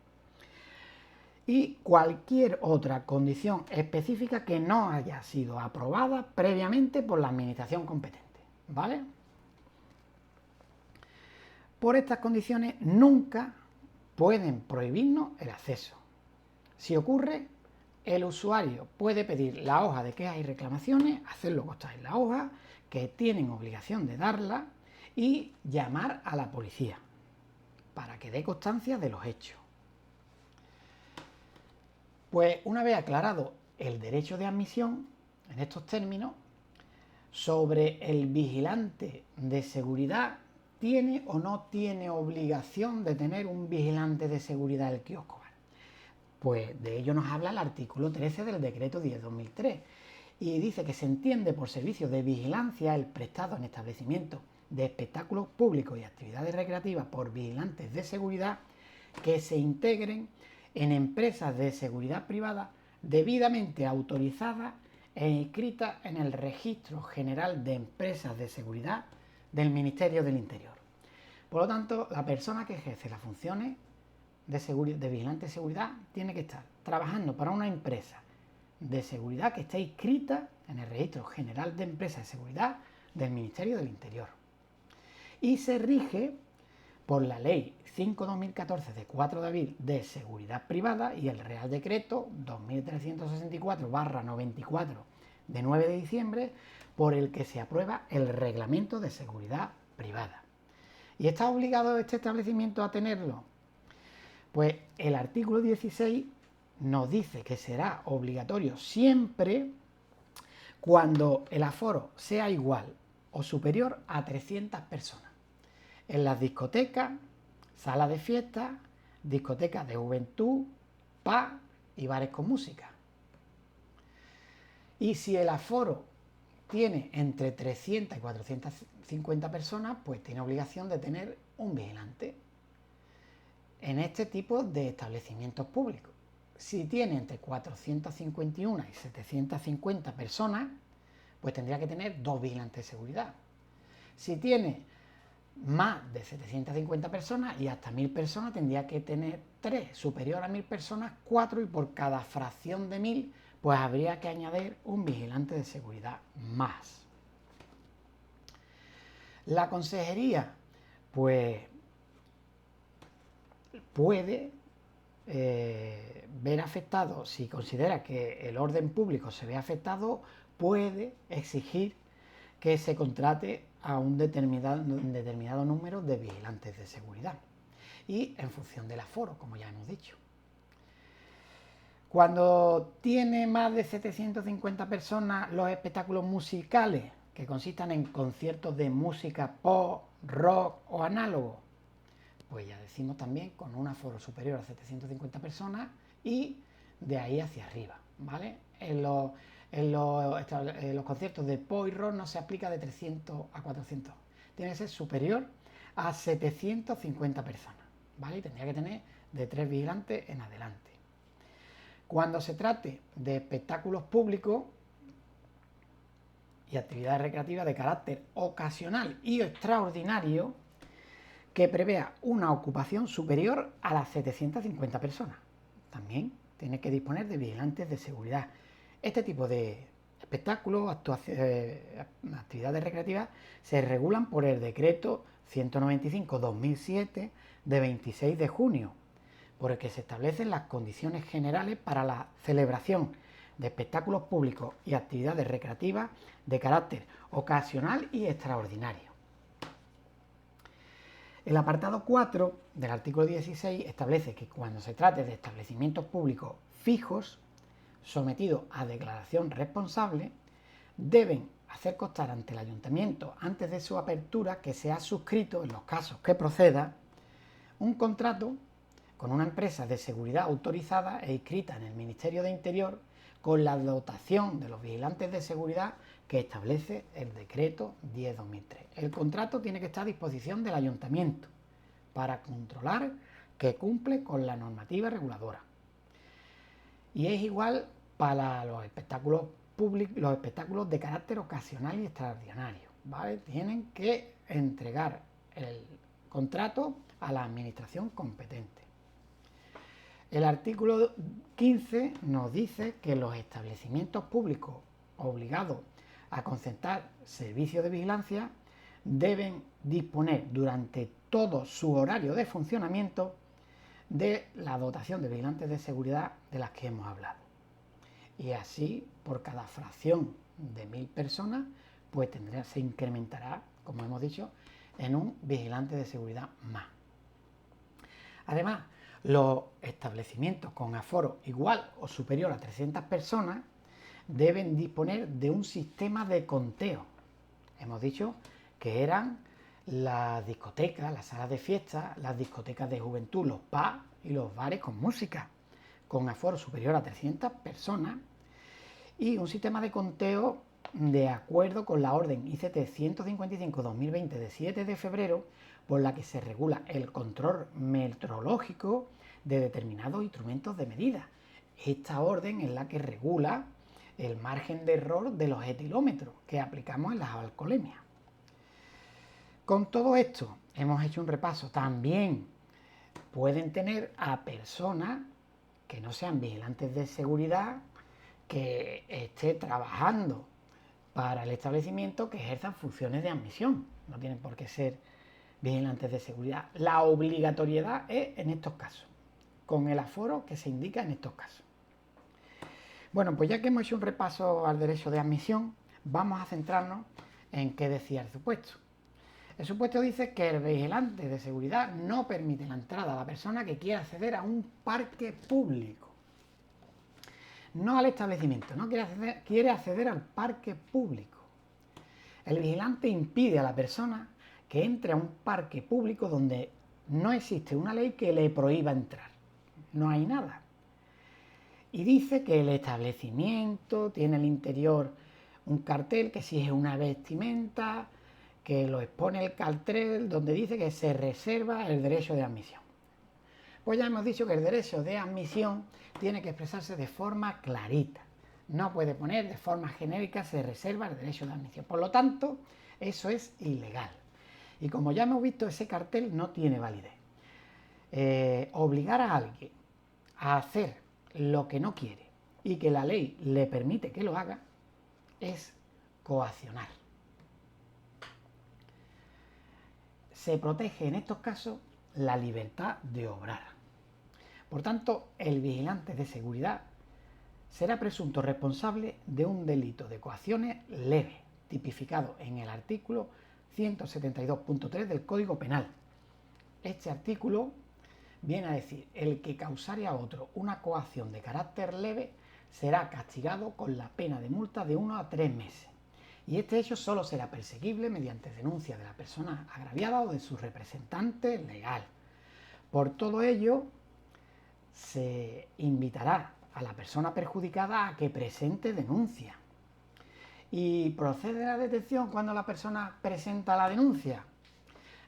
Y cualquier otra condición específica que no haya sido aprobada previamente por la administración competente, ¿vale? Por estas condiciones nunca pueden prohibirnos el acceso. Si ocurre, el usuario puede pedir la hoja de quejas y reclamaciones, hacerlo constar en la hoja, que tienen obligación de darla, y llamar a la policía para que dé constancia de los hechos. Pues una vez aclarado el derecho de admisión, en estos términos, sobre el vigilante de seguridad, ¿tiene o no tiene obligación de tener un vigilante de seguridad el kiosco? Pues de ello nos habla el artículo 13 del decreto 10/2003 y dice que se entiende por servicio de vigilancia el prestado en establecimientos de espectáculos públicos y actividades recreativas por vigilantes de seguridad que se integren en empresas de seguridad privada debidamente autorizadas e inscritas en el Registro General de Empresas de Seguridad del Ministerio del Interior. Por lo tanto, la persona que ejerce las funciones de vigilante de seguridad tiene que estar trabajando para una empresa de seguridad que esté inscrita en el Registro General de Empresas de Seguridad del Ministerio del Interior. Y se rige por la Ley 5/2014 de 4 de abril de Seguridad Privada y el Real Decreto 2364/94 de 9 de diciembre por el que se aprueba el Reglamento de Seguridad Privada. ¿Y está obligado este establecimiento a tenerlo? Pues el artículo 16 nos dice que será obligatorio siempre cuando el aforo sea igual o superior a 300 personas. En las discotecas, salas de fiestas, discotecas de juventud, pubs y bares con música. Y si el aforo tiene entre 300 y 450 personas, pues tiene obligación de tener un vigilante en este tipo de establecimientos públicos. Si tiene entre 451 y 750 personas, pues tendría que tener 2 vigilantes de seguridad. Si tiene más de 750 personas y hasta 1000 personas, tendría que tener 3, superior a 1000 personas, 4, y por cada fracción de 1000, pues habría que añadir un vigilante de seguridad más. La consejería, pues, puede ver afectado, si considera que el orden público se ve afectado, puede exigir que se contrate a un determinado número de vigilantes de seguridad y en función del aforo, como ya hemos dicho. Cuando tiene más de 750 personas, los espectáculos musicales, que consistan en conciertos de música pop, rock o análogo, pues ya decimos también con un aforo superior a 750 personas y de ahí hacia arriba, ¿vale? En los conciertos de pop y rock no se aplica de 300 a 400, tiene que ser superior a 750 personas, ¿vale? Y tendría que tener de 3 vigilantes en adelante. Cuando se trate de espectáculos públicos y actividades recreativas de carácter ocasional y extraordinario, que prevea una ocupación superior a las 750 personas. También tiene que disponer de vigilantes de seguridad. Este tipo de espectáculos, actividades recreativas, se regulan por el decreto 195/2007 de 26 de junio, por el que se establecen las condiciones generales para la celebración de espectáculos públicos y actividades recreativas de carácter ocasional y extraordinario. El apartado 4 del artículo 16 establece que cuando se trate de establecimientos públicos fijos sometidos a declaración responsable, deben hacer constar ante el ayuntamiento antes de su apertura que se ha suscrito, en los casos que proceda, un contrato con una empresa de seguridad autorizada e inscrita en el Ministerio de Interior con la dotación de los vigilantes de seguridad que establece el decreto 10/2003. El contrato tiene que estar a disposición del ayuntamiento para controlar que cumple con la normativa reguladora. Y es igual para los espectáculos públicos, los espectáculos de carácter ocasional y extraordinario, ¿vale? Tienen que entregar el contrato a la administración competente. El artículo 15 nos dice que los establecimientos públicos obligados a concentrar servicios de vigilancia deben disponer durante todo su horario de funcionamiento de la dotación de vigilantes de seguridad de las que hemos hablado. Y así, por cada fracción de 1000 personas, pues se incrementará, como hemos dicho, en un vigilante de seguridad más. Además, los establecimientos con aforo igual o superior a 300 personas deben disponer de un sistema de conteo. Hemos dicho que eran las discotecas, las salas de fiesta, las discotecas de juventud, los pubs y los bares con música, con aforo superior a 300 personas, y un sistema de conteo de acuerdo con la orden ICT 155-2020 de 7 de febrero, por la que se regula el control metrológico de determinados instrumentos de medida. Esta orden es la que regula el margen de error de los etilómetros que aplicamos en las alcoholemias. Con todo esto hemos hecho un repaso. También pueden tener a personas que no sean vigilantes de seguridad, que esté trabajando para el establecimiento, que ejerzan funciones de admisión. No tienen por qué ser vigilantes de seguridad. La obligatoriedad es en estos casos, con el aforo que se indica en estos casos. Bueno, pues ya que hemos hecho un repaso al derecho de admisión, vamos a centrarnos en qué decía el supuesto. El supuesto dice que el vigilante de seguridad no permite la entrada a la persona que quiera acceder a un parque público. No al establecimiento, no quiere acceder al parque público. El vigilante impide a la persona que entre a un parque público donde no existe una ley que le prohíba entrar. No hay nada. Y dice que el establecimiento tiene en el interior un cartel que si es una vestimenta, que lo expone el cartel donde dice que se reserva el derecho de admisión. Pues ya hemos dicho que el derecho de admisión tiene que expresarse de forma clarita. No puede poner de forma genérica se reserva el derecho de admisión. Por lo tanto, eso es ilegal. Y como ya hemos visto, ese cartel no tiene validez. Obligar a alguien a hacer lo que no quiere y que la ley le permite que lo haga es coaccionar. Se protege en estos casos la libertad de obrar. Por tanto, el vigilante de seguridad será presunto responsable de un delito de coacciones leve, tipificado en el artículo 172.3 del Código Penal. Este artículo viene a decir: el que causare a otro una coacción de carácter leve será castigado con la pena de multa de 1 a 3 meses. Y este hecho solo será perseguible mediante denuncia de la persona agraviada o de su representante legal. Por todo ello, se invitará a la persona perjudicada a que presente denuncia. ¿Y procede la detención cuando la persona presenta la denuncia?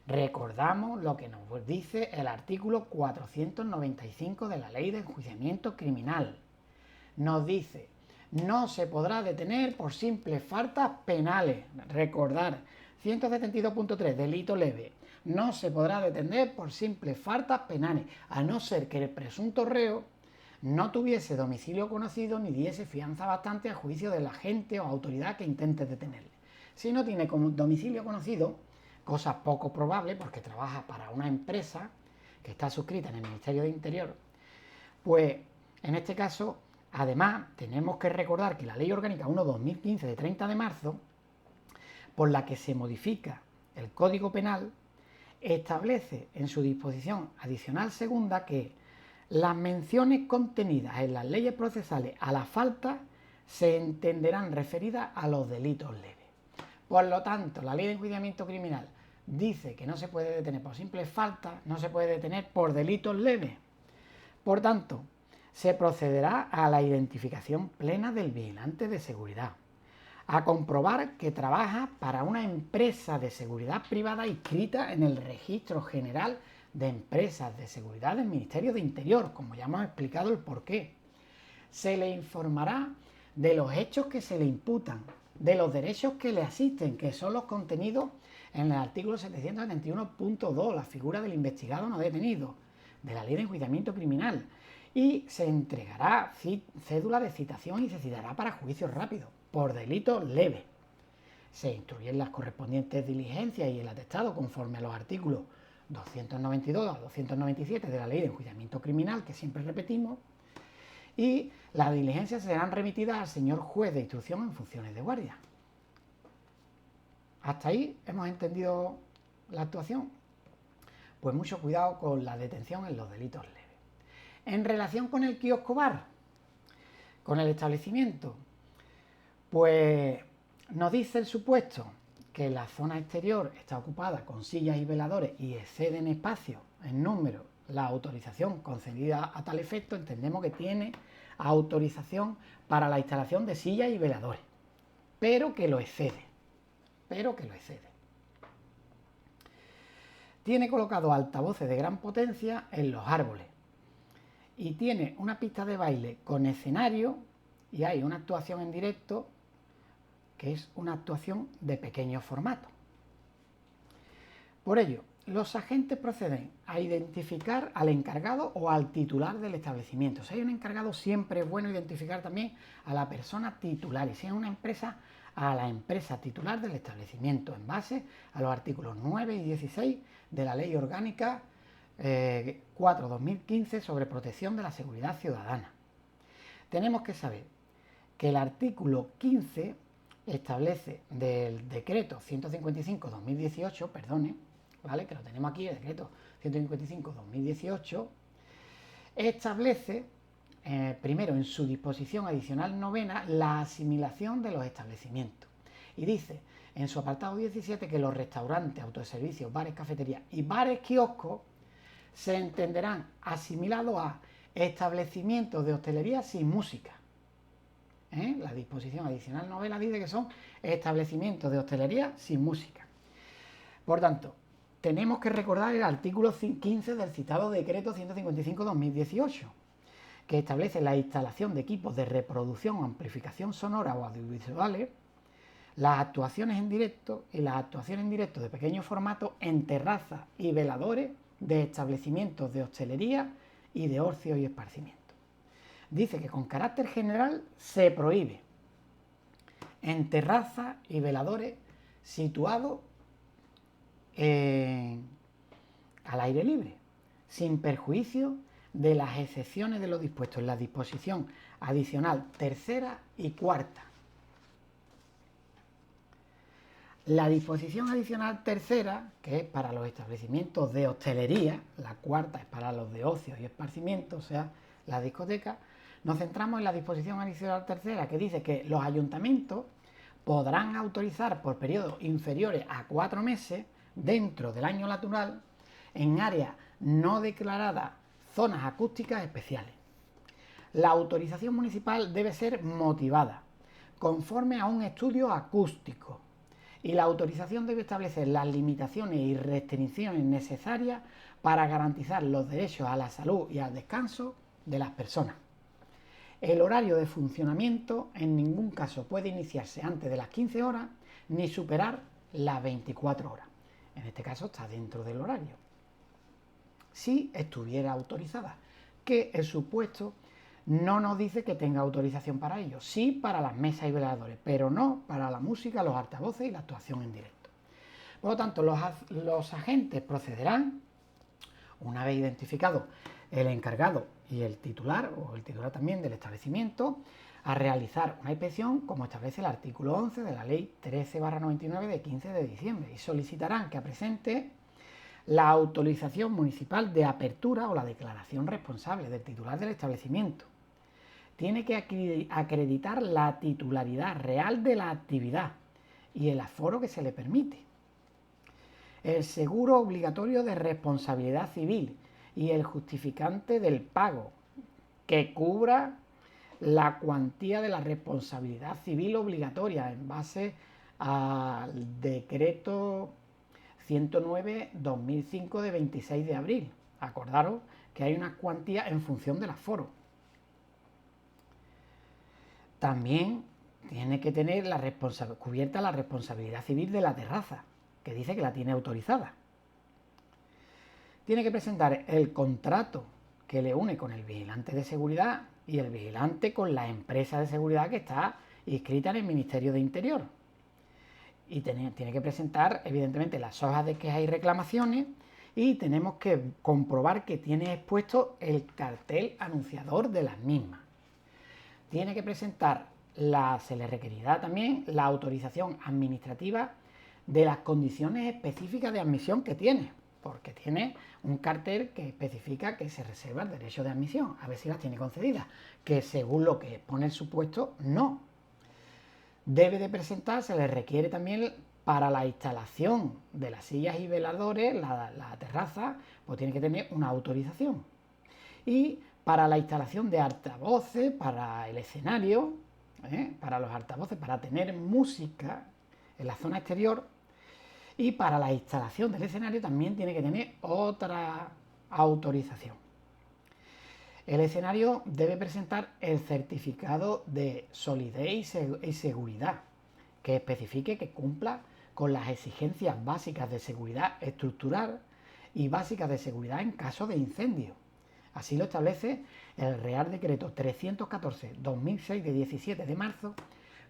Recordamos lo que nos dice el artículo 495 de la Ley de Enjuiciamiento Criminal. Nos dice: no se podrá detener por simples faltas penales. Recordar, 172.3, delito leve. No se podrá detener por simples faltas penales, a no ser que el presunto reo no tuviese domicilio conocido ni diese fianza bastante a juicio del agente o autoridad que intente detenerle. Si no tiene domicilio conocido, cosa poco probable porque trabaja para una empresa que está suscrita en el Ministerio de Interior, pues en este caso, además, tenemos que recordar que la Ley Orgánica 1/2015 de 30 de marzo, por la que se modifica el Código Penal, establece en su disposición adicional segunda que las menciones contenidas en las leyes procesales a la falta se entenderán referidas a los delitos leves. Por lo tanto, la Ley de Enjuiciamiento Criminal dice que no se puede detener por simples faltas, no se puede detener por delitos leves. Por tanto, se procederá a la identificación plena del vigilante de seguridad, a comprobar que trabaja para una empresa de seguridad privada inscrita en el Registro General de empresas de seguridad del Ministerio de Interior, como ya hemos explicado el porqué. Se le informará de los hechos que se le imputan, de los derechos que le asisten, que son los contenidos en el artículo 771.2, la figura del investigado no detenido, de la Ley de Enjuiciamiento Criminal, y se entregará cédula de citación y se citará para juicio rápido, por delitos leves. Se instruyen las correspondientes diligencias y el atestado conforme a los artículos 292 a 297 de la Ley de Enjuiciamiento Criminal, que siempre repetimos, y las diligencias serán remitidas al señor juez de instrucción en funciones de guardia. ¿Hasta ahí hemos entendido la actuación? Pues mucho cuidado con la detención en los delitos leves. En relación con el kiosco bar, con el establecimiento, pues nos dice el supuesto que la zona exterior está ocupada con sillas y veladores y excede en espacio, en número, la autorización concedida a tal efecto, entendemos que tiene autorización para la instalación de sillas y veladores, pero que lo excede. Tiene colocados altavoces de gran potencia en los árboles y tiene una pista de baile con escenario y hay una actuación en directo que es una actuación de pequeño formato. Por ello, los agentes proceden a identificar al encargado o al titular del establecimiento. Si hay un encargado, siempre es bueno identificar también a la persona titular, y si es una empresa, a la empresa titular del establecimiento, en base a los artículos 9 y 16 de la Ley Orgánica 4/2015 sobre protección de la seguridad ciudadana. Tenemos que saber que el artículo 15 establece del decreto 155/2018, ¿vale? Que lo tenemos aquí, el decreto 155/2018, establece, primero en su disposición adicional novena, la asimilación de los establecimientos. Y dice en su apartado 17 que los restaurantes, autoservicios, bares, cafeterías y bares kioscos se entenderán asimilados a establecimientos de hostelería sin música. La disposición adicional novena dice que son establecimientos de hostelería sin música. Por tanto, tenemos que recordar el artículo 15 del citado decreto 155/2018, que establece la instalación de equipos de reproducción o amplificación sonora o audiovisuales, las actuaciones en directo y las actuaciones en directo de pequeño formato en terrazas y veladores de establecimientos de hostelería y de ocio y esparcimiento. Dice que con carácter general se prohíbe en terrazas y veladores situados al aire libre, sin perjuicio de las excepciones de lo dispuesto en la disposición adicional tercera y cuarta. La disposición adicional tercera, que es para los establecimientos de hostelería, la cuarta es para los de ocio y esparcimiento, o sea, la discoteca, nos centramos en la disposición adicional tercera, que dice que los ayuntamientos podrán autorizar por periodos inferiores a 4 meses dentro del año natural en áreas no declaradas zonas acústicas especiales. La autorización municipal debe ser motivada conforme a un estudio acústico y la autorización debe establecer las limitaciones y restricciones necesarias para garantizar los derechos a la salud y al descanso de las personas. El horario de funcionamiento en ningún caso puede iniciarse antes de las 15 horas ni superar las 24 horas. En este caso está dentro del horario. Si estuviera autorizada, que el supuesto no nos dice que tenga autorización para ello, sí para las mesas y veladores, pero no para la música, los altavoces y la actuación en directo. Por lo tanto, los agentes procederán, una vez identificado el encargado y el titular, o el titular también del establecimiento, a realizar una inspección como establece el artículo 11 de la Ley 13/99 de 15 de diciembre y solicitarán que presente la autorización municipal de apertura o la declaración responsable del titular del establecimiento. Tiene que acreditar la titularidad real de la actividad y el aforo que se le permite. El seguro obligatorio de responsabilidad civil y el justificante del pago que cubra la cuantía de la responsabilidad civil obligatoria en base al decreto 109/2005 de 26 de abril. Acordaros que hay unas cuantías en función del aforo. También tiene que tener cubierta la responsabilidad civil de la terraza, que dice que la tiene autorizada. Tiene que presentar el contrato que le une con el vigilante de seguridad y el vigilante con la empresa de seguridad que está inscrita en el Ministerio de Interior. Y tiene que presentar, evidentemente, las hojas de quejas y reclamaciones, y tenemos que comprobar que tiene expuesto el cartel anunciador de las mismas. Tiene que presentar, se le requerirá también la autorización administrativa de las condiciones específicas de admisión que tiene, porque tiene un cartel que especifica que se reserva el derecho de admisión, a ver si las tiene concedidas, que según lo que pone el supuesto, no. Debe de presentar, se le requiere también para la instalación de las sillas y veladores, la terraza, pues tiene que tener una autorización. Y para la instalación de altavoces, para el escenario, para los altavoces, para tener música en la zona exterior, y para la instalación del escenario también tiene que tener otra autorización. El escenario debe presentar el certificado de solidez y seguridad, que especifique que cumpla con las exigencias básicas de seguridad estructural y básicas de seguridad en caso de incendio. Así lo establece el Real Decreto 314/2006 de 17 de marzo,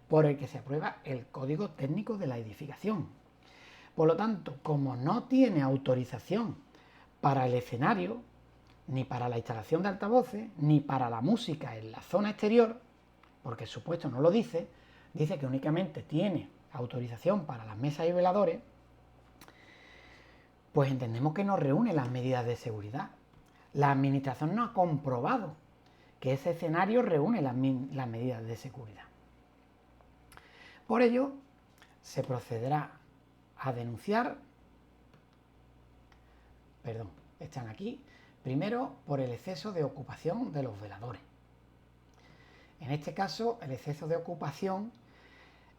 por el que se aprueba el Código Técnico de la Edificación. Por lo tanto, como no tiene autorización para el escenario, ni para la instalación de altavoces, ni para la música en la zona exterior, porque el supuesto no lo dice, dice que únicamente tiene autorización para las mesas y veladores, pues entendemos que no reúne las medidas de seguridad. La administración no ha comprobado que ese escenario reúne las medidas de seguridad. Por ello, se procederá a denunciar, están aquí, primero por el exceso de ocupación de los veladores. En este caso, el exceso de ocupación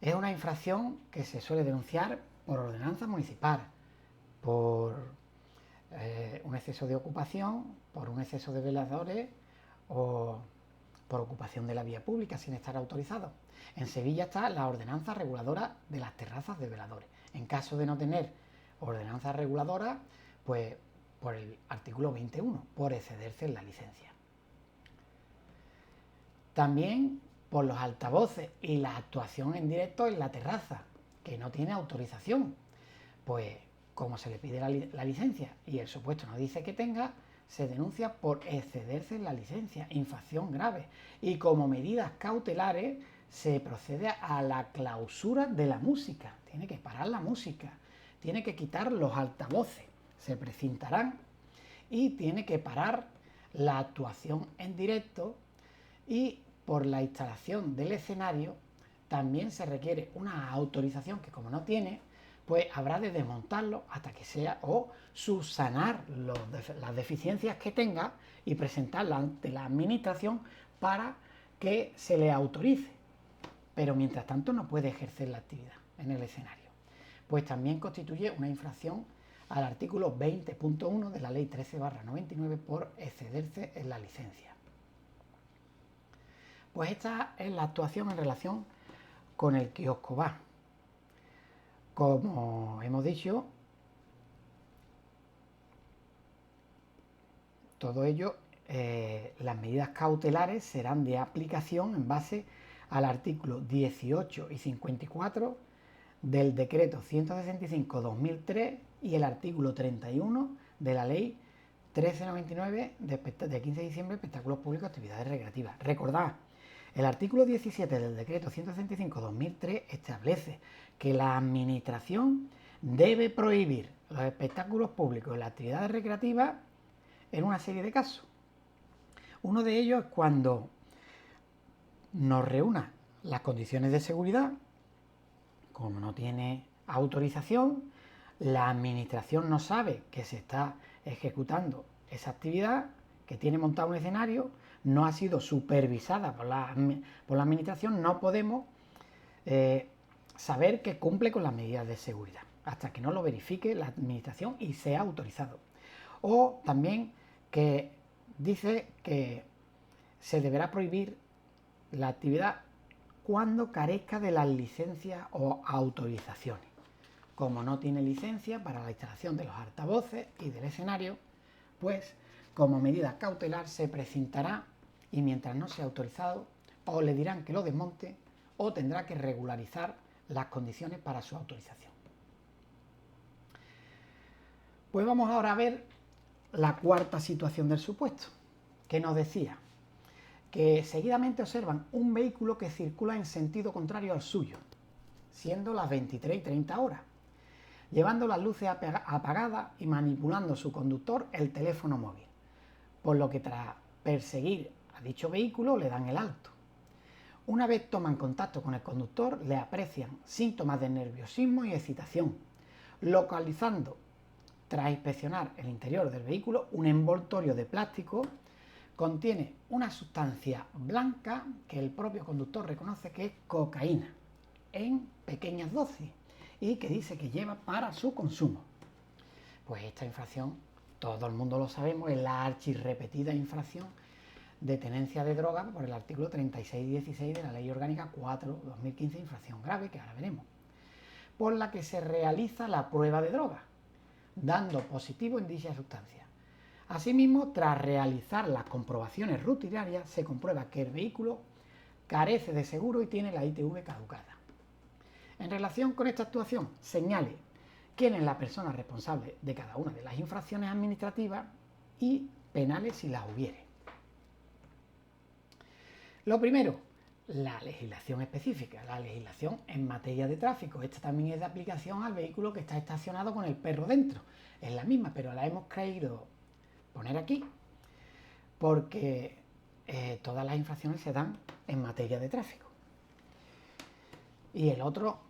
es una infracción que se suele denunciar por ordenanza municipal, por un exceso de ocupación, por un exceso de veladores o por ocupación de la vía pública sin estar autorizado. En Sevilla está la ordenanza reguladora de las terrazas de veladores. En caso de no tener ordenanza reguladora, pues por el artículo 21, por excederse en la licencia. También por los altavoces y la actuación en directo en la terraza, que no tiene autorización. Pues como se le pide la licencia y el supuesto no dice que tenga, se denuncia por excederse en la licencia, infracción grave. Y como medidas cautelares se procede a la clausura de la música. Tiene que parar la música, tiene que quitar los altavoces, se precintarán, y tiene que parar la actuación en directo. Y por la instalación del escenario también se requiere una autorización que, como no tiene, pues habrá de desmontarlo hasta que sea, o subsanar las deficiencias que tenga y presentarla ante la administración para que se le autorice. Pero mientras tanto no puede ejercer la actividad en el escenario. Pues también constituye una infracción al artículo 20.1 de la Ley 13/99 por excederse en la licencia. Pues esta es la actuación en relación con el kiosco bar. Como hemos dicho, todo ello, las medidas cautelares serán de aplicación en base al artículo 18 y 54 del decreto 165/2003 y el artículo 31 de la ley 1399 de 15 de diciembre de espectáculos públicos y actividades recreativas. Recordad, el artículo 17 del decreto 165/2003 establece que la administración debe prohibir los espectáculos públicos y las actividades recreativas en una serie de casos. Uno de ellos es cuando no reúna las condiciones de seguridad, como no tiene autorización, la administración no sabe que se está ejecutando esa actividad, que tiene montado un escenario, no ha sido supervisada por la administración, no podemos saber que cumple con las medidas de seguridad. hasta que no lo verifique la administración y sea autorizado. O también que dice que se deberá prohibir la actividad cuando carezca de las licencias o autorizaciones. Como no tiene licencia para la instalación de los altavoces y del escenario, pues como medida cautelar se precintará y mientras no sea autorizado, o le dirán que lo desmonte o tendrá que regularizar las condiciones para su autorización. Pues vamos ahora a ver la cuarta situación del supuesto, que nos decía que seguidamente observan un vehículo que circula en sentido contrario al suyo, siendo las 23:30 horas, llevando las luces apagadas y manipulando su conductor el teléfono móvil, por lo que tras perseguir a dicho vehículo le dan el alto. Una vez toman contacto con el conductor, le aprecian síntomas de nerviosismo y excitación, localizando, tras inspeccionar el interior del vehículo, un envoltorio de plástico. Contiene una sustancia blanca que el propio conductor reconoce que es cocaína en pequeñas dosis y que dice que lleva para su consumo. Pues esta infracción, todo el mundo lo sabemos, es la archirrepetida infracción de tenencia de droga por el artículo 36-16 de la Ley Orgánica 4/2015, infracción grave, que ahora veremos, por la que se realiza la prueba de droga, dando positivo en dicha sustancia. Asimismo, tras realizar las comprobaciones rutinarias, se comprueba que el vehículo carece de seguro y tiene la ITV caducada. En relación con esta actuación, señale quién es la persona responsable de cada una de las infracciones administrativas y penales si las hubiere. Lo primero, la legislación específica, la legislación en materia de tráfico. Esta también es de aplicación al vehículo que está estacionado con el perro dentro. Es la misma, pero la hemos querido poner aquí porque todas las infracciones se dan en materia de tráfico. Y el otro,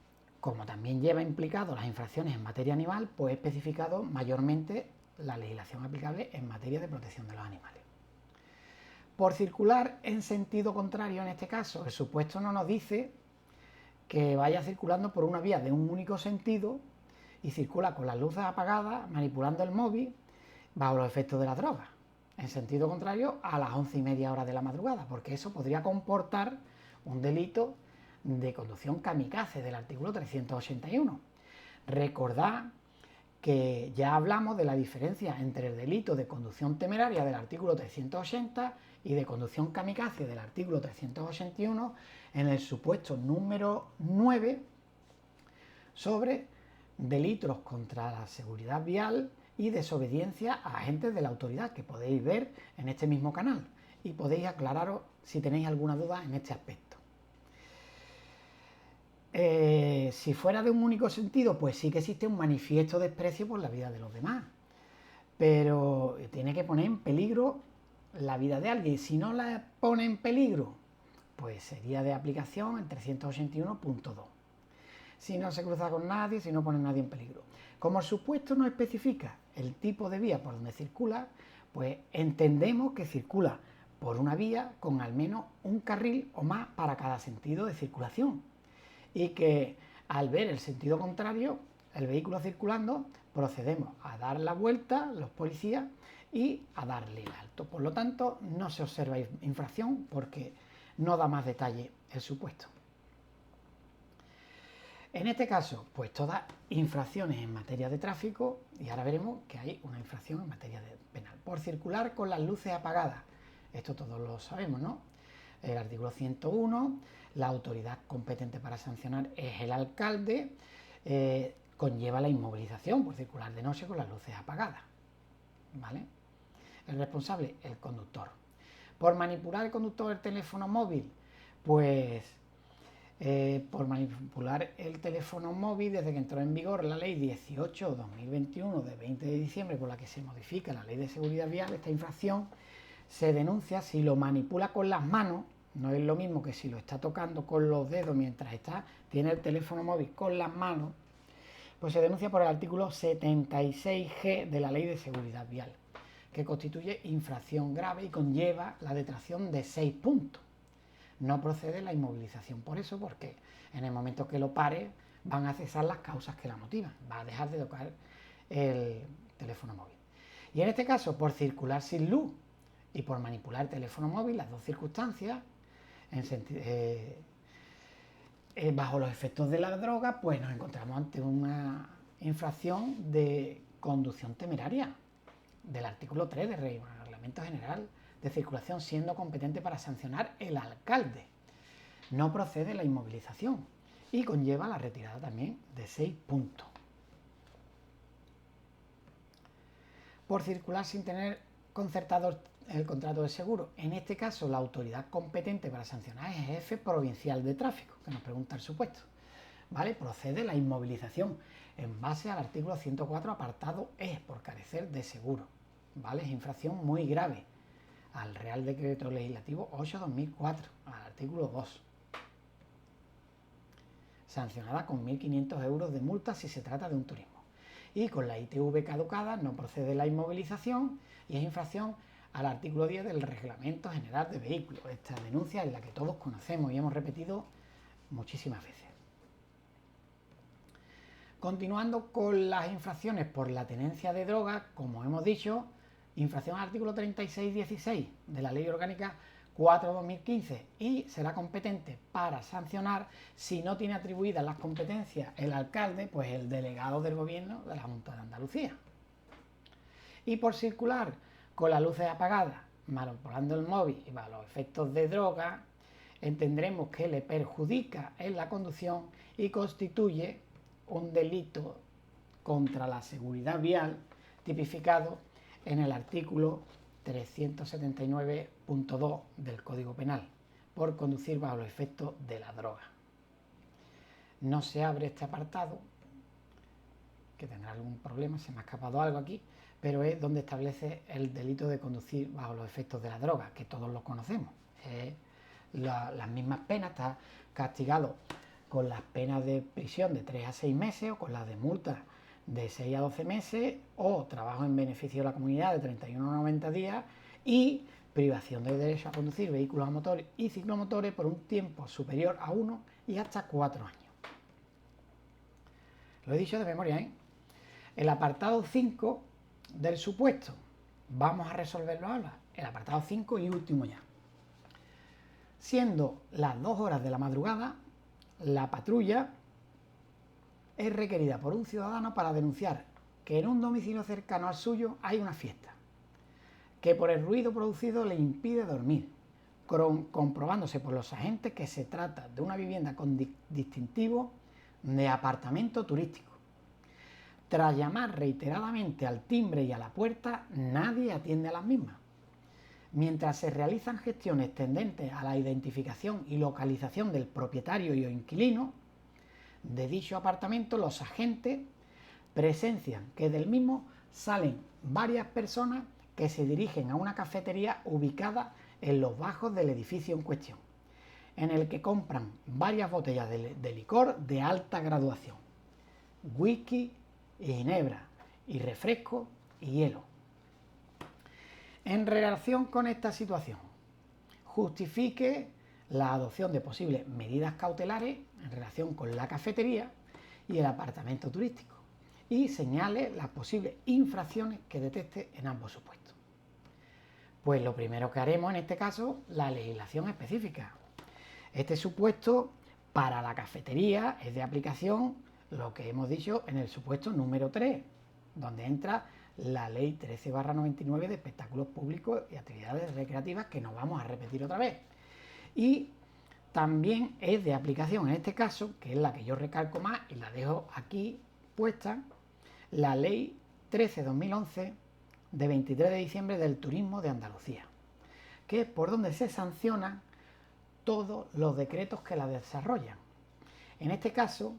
como también lleva implicado las infracciones en materia animal, pues he especificado mayormente la legislación aplicable en materia de protección de los animales. Por circular en sentido contrario, en este caso, el supuesto no nos dice que vaya circulando por una vía de un único sentido y circula con las luces apagadas, manipulando el móvil bajo los efectos de la droga, en sentido contrario a las 11:30 de la madrugada, porque eso podría comportar un delito de conducción kamikaze del artículo 381. Recordad que ya hablamos de la diferencia entre el delito de conducción temeraria del artículo 380 y de conducción kamikaze del artículo 381 en el supuesto número 9 sobre delitos contra la seguridad vial y desobediencia a agentes de la autoridad, que podéis ver en este mismo canal y podéis aclararos si tenéis alguna duda en este aspecto. Si fuera de un único sentido, pues sí que existe un manifiesto de desprecio por la vida de los demás, pero tiene que poner en peligro la vida de alguien. Si no la pone en peligro, pues sería de aplicación el 381.2. Si no se cruza con nadie, si no pone a nadie en peligro. Como el supuesto no especifica el tipo de vía por donde circula, pues entendemos que circula por una vía con al menos un carril o más para cada sentido de circulación, y que al ver el sentido contrario, el vehículo circulando, procedemos a dar la vuelta, los policías, y a darle el alto. Por lo tanto, no se observa infracción porque no da más detalle el supuesto. En este caso, pues todas infracciones en materia de tráfico, y ahora veremos que hay una infracción en materia de penal. Por circular con las luces apagadas, esto todos lo sabemos, ¿no? El artículo 101, la autoridad competente para sancionar es el alcalde, conlleva la inmovilización por circular de noche con las luces apagadas, ¿vale? El responsable, el conductor. Por manipular el conductor el teléfono móvil, pues por manipular el teléfono móvil desde que entró en vigor la ley 18/2021 de 20 de diciembre por la que se modifica la ley de seguridad vial, esta infracción se denuncia si lo manipula con las manos, no es lo mismo que si lo está tocando con los dedos mientras tiene el teléfono móvil con las manos, pues se denuncia por el artículo 76G de la ley de seguridad vial, que constituye infracción grave y conlleva la detracción de 6 puntos. No procede la inmovilización por eso, porque en el momento que lo pare, van a cesar las causas que la motivan, va a dejar de tocar el teléfono móvil. Y en este caso, por circular sin luz y por manipular el teléfono móvil, las dos circunstancias, bajo los efectos de la droga, pues nos encontramos ante una infracción de conducción temeraria del artículo 3 del Reglamento General de Circulación, siendo competente para sancionar el alcalde. No procede la inmovilización y conlleva la retirada también de 6 puntos. Por circular sin tener concertado el contrato de seguro. En este caso, la autoridad competente para sancionar es el jefe provincial de tráfico, que nos pregunta el supuesto. ¿Vale? Procede la inmovilización en base al artículo 104, apartado E, por carecer de seguro. ¿Vale? Es infracción muy grave al Real Decreto Legislativo 8/2004, al artículo 2. Sancionada con 1.500 euros de multa si se trata de un turismo. Y con la ITV caducada no procede la inmovilización y es infracción al artículo 10 del Reglamento General de Vehículos. Esta denuncia es la que todos conocemos y hemos repetido muchísimas veces. Continuando con las infracciones por la tenencia de drogas, como hemos dicho, infracción al artículo 36.16 de la Ley Orgánica 4/2015 y será competente para sancionar, si no tiene atribuidas las competencias el alcalde, pues el delegado del gobierno de la Junta de Andalucía. Y por circular con las luces apagadas, manipulando el móvil y bajo los efectos de droga, entendremos que le perjudica en la conducción y constituye un delito contra la seguridad vial tipificado en el artículo 379.2 del Código Penal, por conducir bajo los efectos de la droga. No se abre este apartado, que tendrá algún problema, se me ha escapado algo aquí, pero es donde establece el delito de conducir bajo los efectos de la droga, que todos lo conocemos. Las mismas penas, está castigado con las penas de prisión de 3 a 6 meses o con las de multa de 6 a 12 meses o trabajo en beneficio de la comunidad de 31 a 90 días y privación del derecho a conducir vehículos a motor y ciclomotores por un tiempo superior a 1 y hasta 4 años. Lo he dicho de memoria, ¿eh? El apartado 5 del supuesto, vamos a resolverlo ahora. El apartado 5 y último ya. Siendo las 2 horas de la madrugada, la patrulla es requerida por un ciudadano para denunciar que en un domicilio cercano al suyo hay una fiesta, que por el ruido producido le impide dormir, comprobándose por los agentes que se trata de una vivienda con distintivo de apartamento turístico. Tras llamar reiteradamente al timbre y a la puerta, nadie atiende a las mismas. Mientras se realizan gestiones tendentes a la identificación y localización del propietario y o inquilino de dicho apartamento, los agentes presencian que del mismo salen varias personas que se dirigen a una cafetería ubicada en los bajos del edificio en cuestión, en el que compran varias botellas de licor de alta graduación, whisky y ginebra, y refresco y hielo. En relación con esta situación, justifique la adopción de posibles medidas cautelares en relación con la cafetería y el apartamento turístico y señale las posibles infracciones que detecte en ambos supuestos. Pues lo primero que haremos en este caso, la legislación específica. Este supuesto para la cafetería es de aplicación lo que hemos dicho en el supuesto número 3, donde entra la ley 13/99 de espectáculos públicos y actividades recreativas, que no vamos a repetir otra vez. Y también es de aplicación en este caso, que es la que yo recalco más y la dejo aquí puesta, la ley 13/2011 de 23 de diciembre del turismo de Andalucía, que es por donde se sancionan todos los decretos que la desarrollan. En este caso,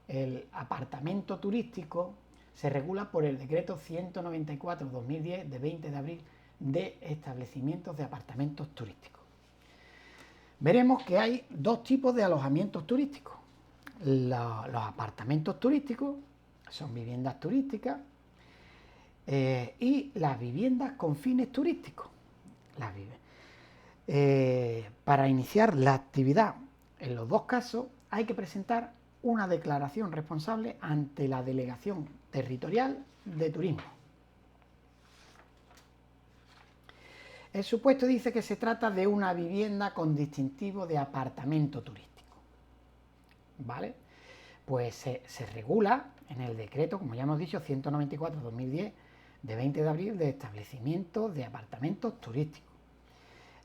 el apartamento turístico se regula por el decreto 194/2010 de 20 de abril de establecimientos de apartamentos turísticos. Veremos que hay dos tipos de alojamientos turísticos. Los apartamentos turísticos son viviendas turísticas y las viviendas con fines turísticos. Para iniciar la actividad en los dos casos hay que presentar una declaración responsable ante la Delegación Territorial de Turismo. El supuesto dice que se trata de una vivienda con distintivo de apartamento turístico. ¿Vale? Pues se regula en el decreto, como ya hemos dicho, 194/2010, de 20 de abril, de establecimientos de apartamentos turísticos.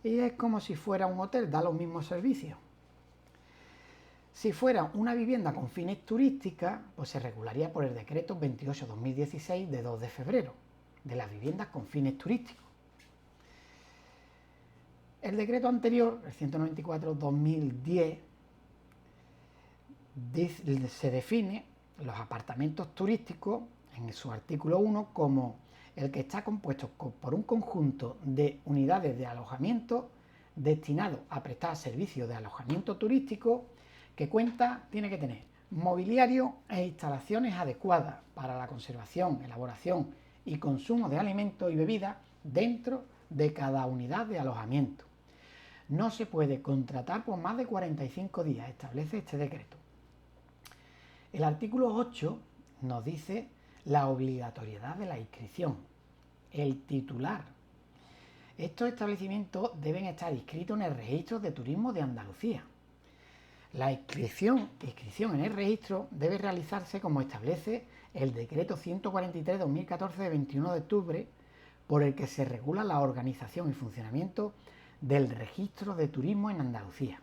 Y es como si fuera un hotel, da los mismos servicios. Si fuera una vivienda con fines turísticos, pues se regularía por el decreto 28/2016 de 2 de febrero, de las viviendas con fines turísticos. El decreto anterior, el 194/2010, se define los apartamentos turísticos en su artículo 1 como el que está compuesto por un conjunto de unidades de alojamiento destinado a prestar servicios de alojamiento turístico que tiene que tener mobiliario e instalaciones adecuadas para la conservación, elaboración y consumo de alimentos y bebidas dentro de cada unidad de alojamiento. No se puede contratar por más de 45 días, establece este decreto. El artículo 8 nos dice la obligatoriedad de la inscripción. El titular. Estos establecimientos deben estar inscritos en el registro de turismo de Andalucía. La inscripción en el registro debe realizarse como establece el decreto 143/2014 de 21 de octubre, por el que se regula la organización y funcionamiento del registro de turismo en Andalucía.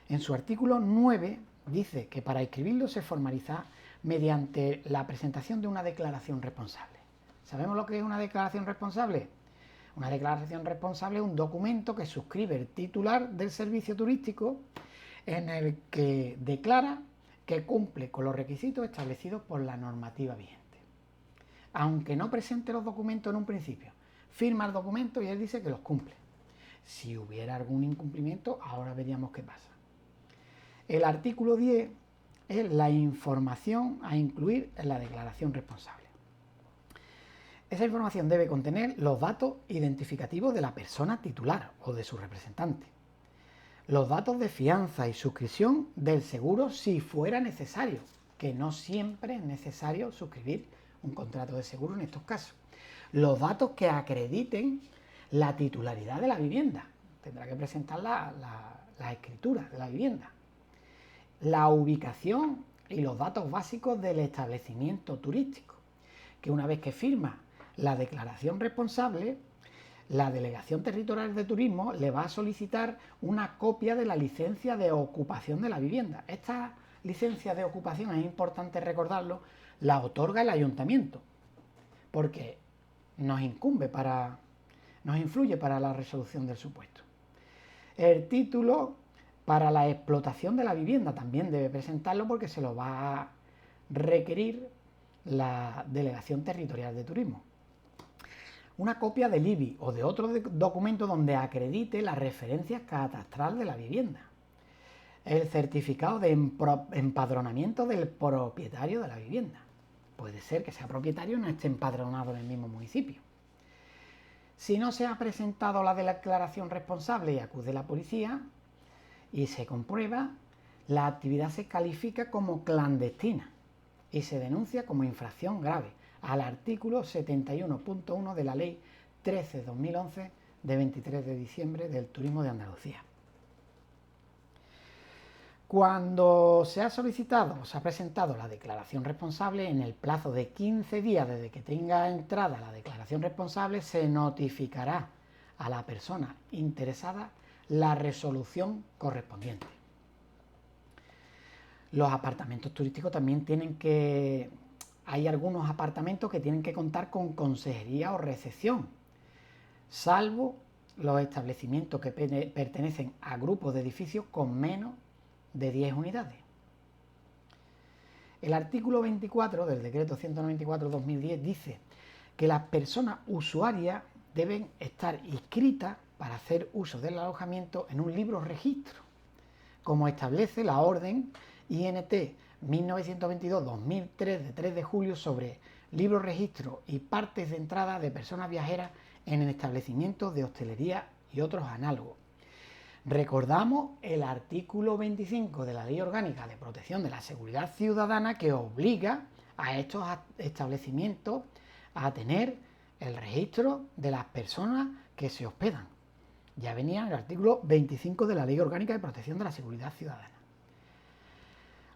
En su artículo 9 dice que para inscribirlo se formaliza mediante la presentación de una declaración responsable. ¿Sabemos lo que es una declaración responsable? Una declaración responsable es un documento que suscribe el titular del servicio turístico en el que declara que cumple con los requisitos establecidos por la normativa vigente. Aunque no presente los documentos en un principio, firma el documento y él dice que los cumple. Si hubiera algún incumplimiento, ahora veríamos qué pasa. El artículo 10 es la información a incluir en la declaración responsable. Esa información debe contener los datos identificativos de la persona titular o de su representante, los datos de fianza y suscripción del seguro si fuera necesario, que no siempre es necesario suscribir un contrato de seguro en estos casos, los datos que acrediten la titularidad de la vivienda, tendrá que presentar la escritura de la vivienda, la ubicación y los datos básicos del establecimiento turístico, que una vez que firma la declaración responsable, la Delegación Territorial de Turismo le va a solicitar una copia de la licencia de ocupación de la vivienda. Esta licencia de ocupación, es importante recordarlo, la otorga el ayuntamiento, porque nos influye para la resolución del supuesto. El título para la explotación de la vivienda también debe presentarlo porque se lo va a requerir la Delegación Territorial de Turismo. Una copia del IBI o de otro documento donde acredite la referencia catastral de la vivienda. El certificado de empadronamiento del propietario de la vivienda. Puede ser que sea propietario y no esté empadronado en el mismo municipio. Si no se ha presentado la declaración responsable y acude la policía y se comprueba, la actividad se califica como clandestina y se denuncia como infracción grave al artículo 71.1 de la Ley 13/2011 de 23 de diciembre del Turismo de Andalucía. Cuando se ha solicitado o se ha presentado la declaración responsable, en el plazo de 15 días desde que tenga entrada la declaración responsable, se notificará a la persona interesada la resolución correspondiente. Los apartamentos turísticos también hay algunos apartamentos que tienen que contar con consejería o recepción, salvo los establecimientos que pertenecen a grupos de edificios con menos de 10 unidades. El artículo 24 del decreto 194/2010 dice que las personas usuarias deben estar inscritas para hacer uso del alojamiento en un libro registro, como establece la orden INT 1922-2003 de 3 de julio sobre libro registro y partes de entrada de personas viajeras en establecimientos de hostelería y otros análogos. Recordamos el artículo 25 de la Ley Orgánica de Protección de la Seguridad Ciudadana, que obliga a estos establecimientos a tener el registro de las personas que se hospedan. Ya venía en el artículo 25 de la Ley Orgánica de Protección de la Seguridad Ciudadana.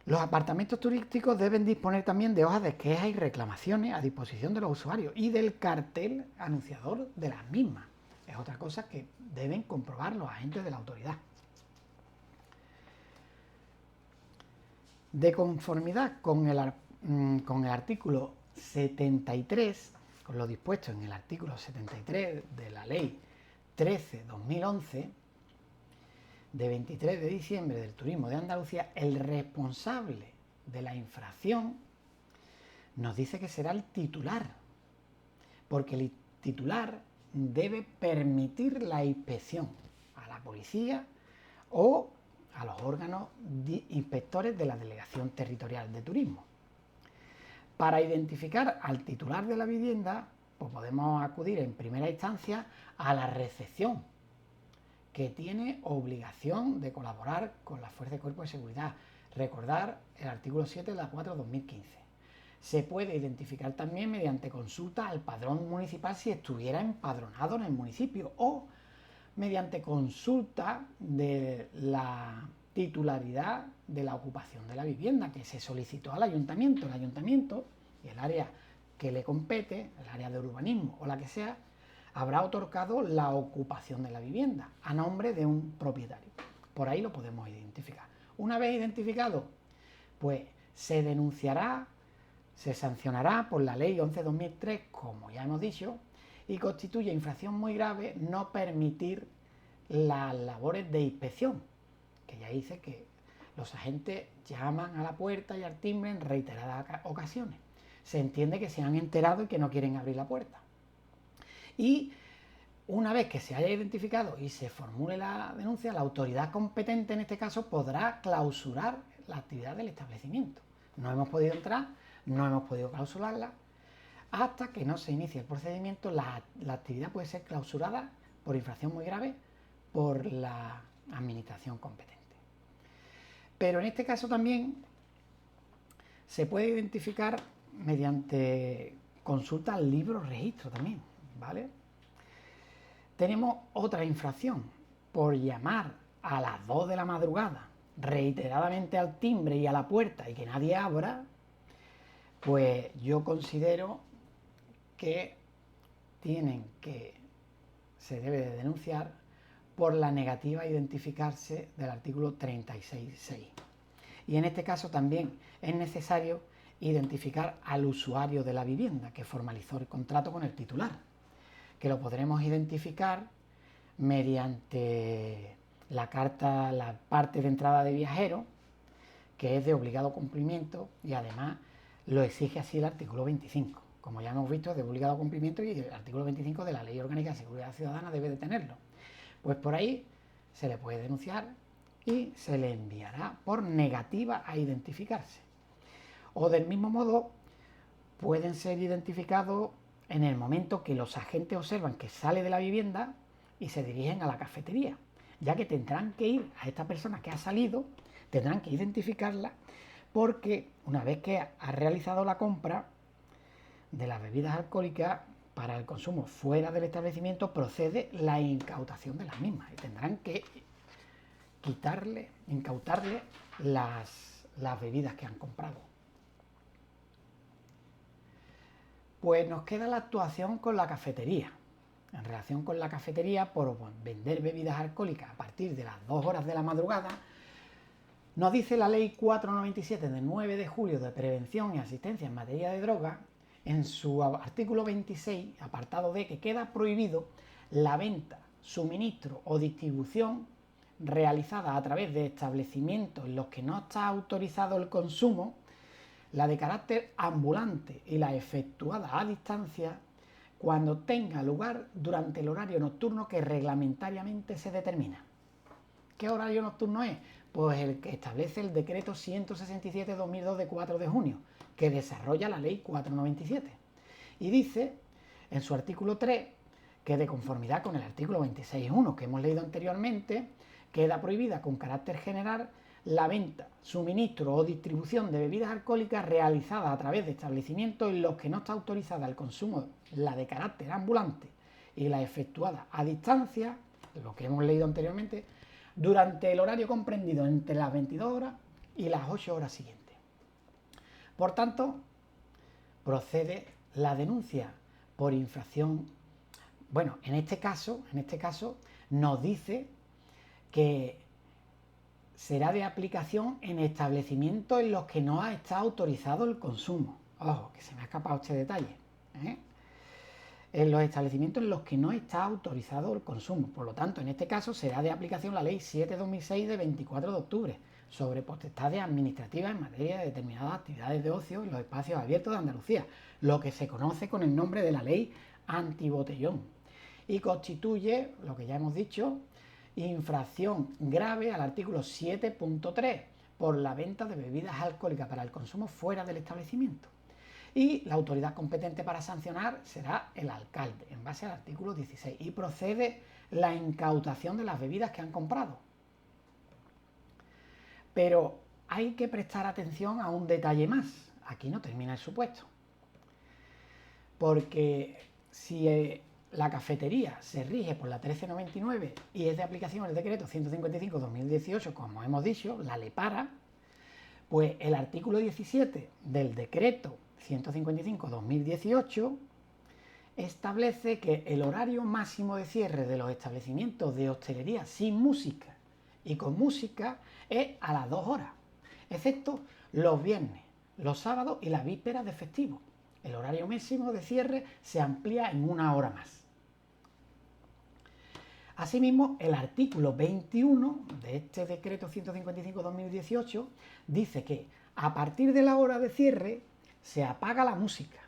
Los apartamentos turísticos deben disponer también de hojas de quejas y reclamaciones a disposición de los usuarios y del cartel anunciador de las mismas. Es otra cosa que deben comprobar los agentes de la autoridad. De conformidad con el artículo 73, con lo dispuesto en el artículo 73 de la Ley 13/2011, de 23 de diciembre del Turismo de Andalucía, el responsable de la infracción nos dice que será el titular, porque el titular debe permitir la inspección a la policía o a los órganos inspectores de la Delegación Territorial de Turismo. Para identificar al titular de la vivienda, pues podemos acudir en primera instancia a la recepción, que tiene obligación de colaborar con las fuerzas y cuerpos de seguridad. Recordar el artículo 7 de la 4/2015. Se puede identificar también mediante consulta al padrón municipal si estuviera empadronado en el municipio, o mediante consulta de la titularidad de la ocupación de la vivienda que se solicitó al ayuntamiento. El ayuntamiento y el área que le compete, el área de urbanismo o la que sea, habrá otorgado la ocupación de la vivienda a nombre de un propietario. Por ahí lo podemos identificar. Una vez identificado, pues se denunciará, se sancionará por la Ley 11/2003, como ya hemos dicho, y constituye infracción muy grave no permitir las labores de inspección, que ya dice que los agentes llaman a la puerta y al timbre en reiteradas ocasiones. Se entiende que se han enterado y que no quieren abrir la puerta. Y una vez que se haya identificado y se formule la denuncia, la autoridad competente en este caso podrá clausurar la actividad del establecimiento. No hemos podido entrar, no hemos podido clausurarla. Hasta que no se inicie el procedimiento, la actividad puede ser clausurada por infracción muy grave por la administración competente. Pero en este caso también se puede identificar mediante consulta al libro registro también, ¿vale? Tenemos otra infracción por llamar a las 2 de la madrugada reiteradamente al timbre y a la puerta y que nadie abra. Pues yo considero que se debe de denunciar por la negativa a identificarse del artículo 36.6. Y en este caso también es necesario identificar al usuario de la vivienda que formalizó el contrato con el titular, que lo podremos identificar mediante la carta, la parte de entrada de viajero, que es de obligado cumplimiento y además lo exige así el artículo 25. Como ya hemos visto, es de obligado cumplimiento y el artículo 25 de la Ley Orgánica de Seguridad Ciudadana debe de tenerlo. Pues por ahí se le puede denunciar y se le enviará por negativa a identificarse. O del mismo modo, pueden ser identificados en el momento que los agentes observan que sale de la vivienda y se dirigen a la cafetería, ya que tendrán que ir a esta persona que ha salido, tendrán que identificarla, porque una vez que ha realizado la compra de las bebidas alcohólicas para el consumo fuera del establecimiento, procede la incautación de las mismas y tendrán que incautarle las bebidas que han comprado. Pues nos queda la actuación con la cafetería. En relación con la cafetería, por vender bebidas alcohólicas a partir de las 2 horas de la madrugada, nos dice la Ley 497 del 9 de julio de Prevención y Asistencia en materia de drogas, en su artículo 26, apartado D, que queda prohibido la venta, suministro o distribución realizada a través de establecimientos en los que no está autorizado el consumo, la de carácter ambulante y la efectuada a distancia, cuando tenga lugar durante el horario nocturno que reglamentariamente se determina. ¿Qué horario nocturno es? Pues el que establece el decreto 167/2002 de 4 de junio, que desarrolla la Ley 497. Y dice, en su artículo 3, que de conformidad con el artículo 26.1 que hemos leído anteriormente, queda prohibida con carácter general la venta, suministro o distribución de bebidas alcohólicas realizada a través de establecimientos en los que no está autorizada el consumo, la de carácter ambulante y la efectuada a distancia, lo que hemos leído anteriormente, durante el horario comprendido entre las 22 horas y las 8 horas siguientes. Por tanto, procede la denuncia por infracción. Bueno, en este caso nos dice que será de aplicación en establecimientos en los que no ha estado autorizado el consumo. Ojo, que se me ha escapado este detalle, ¿eh? En los establecimientos en los que no está autorizado el consumo. Por lo tanto, en este caso será de aplicación la Ley 7/2006 de 24 de octubre sobre potestades administrativas en materia de determinadas actividades de ocio en los espacios abiertos de Andalucía, lo que se conoce con el nombre de la Ley Antibotellón, y constituye, lo que ya hemos dicho, infracción grave al artículo 7.3 por la venta de bebidas alcohólicas para el consumo fuera del establecimiento. Y la autoridad competente para sancionar será el alcalde, en base al artículo 16, y procede la incautación de las bebidas que han comprado. Pero hay que prestar atención a un detalle más. Aquí no termina el supuesto. Porque si la cafetería se rige por la 1399 y es de aplicación el decreto 155/2018, como hemos dicho, la LEPARA, pues el artículo 17 del decreto 155/2018 establece que el horario máximo de cierre de los establecimientos de hostelería sin música y con música es a las 2 horas, excepto los viernes, los sábados y las vísperas de festivo. El horario máximo de cierre se amplía en 1 hora más. Asimismo, el artículo 21 de este decreto 155/2018 dice que a partir de la hora de cierre se apaga la música,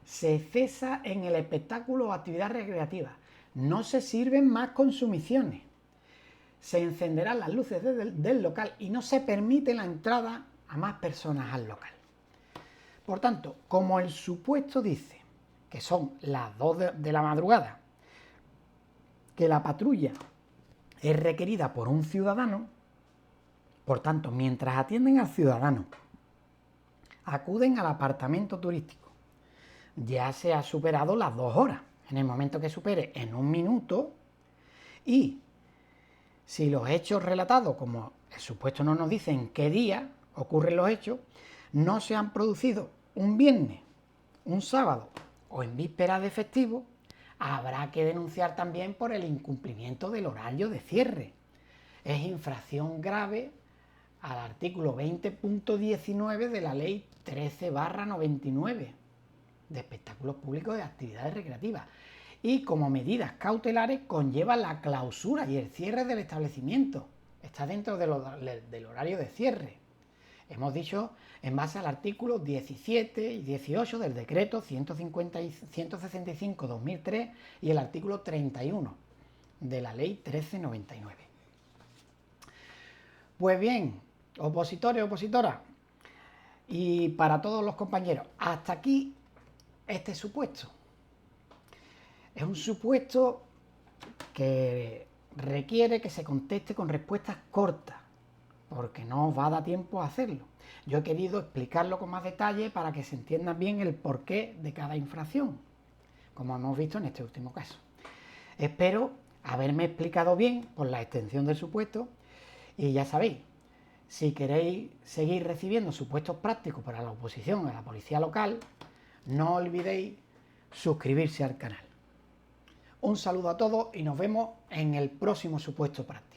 se cesa en el espectáculo o actividad recreativa, no se sirven más consumiciones, se encenderán las luces del local y no se permite la entrada a más personas al local. Por tanto, como el supuesto dice que son las 2 de la madrugada, que la patrulla es requerida por un ciudadano, por tanto, mientras atienden al ciudadano, acuden al apartamento turístico, ya se ha superado las 2 horas. En el momento que supere en 1 minuto, y si los hechos relatados, como el supuesto no nos dice en qué día ocurren los hechos, no se han producido un viernes, un sábado o en vísperas de festivo, habrá que denunciar también por el incumplimiento del horario de cierre. Es infracción grave al artículo 20.19 de la Ley 13/99 de espectáculos públicos y actividades recreativas, y como medidas cautelares conlleva la clausura y el cierre del establecimiento. Está dentro del horario de cierre. Hemos dicho en base al artículo 17 y 18 del decreto 165/2003 y el artículo 31 de la Ley 1399. Pues bien, opositores, opositoras, y para todos los compañeros, hasta aquí este supuesto. Es un supuesto que requiere que se conteste con respuestas cortas, porque no os va a dar tiempo a hacerlo. Yo he querido explicarlo con más detalle para que se entienda bien el porqué de cada infracción, como hemos visto en este último caso. Espero haberme explicado bien por la extensión del supuesto, y ya sabéis, si queréis seguir recibiendo supuestos prácticos para la oposición a la policía local, no olvidéis suscribirse al canal. Un saludo a todos y nos vemos en el próximo supuesto práctico.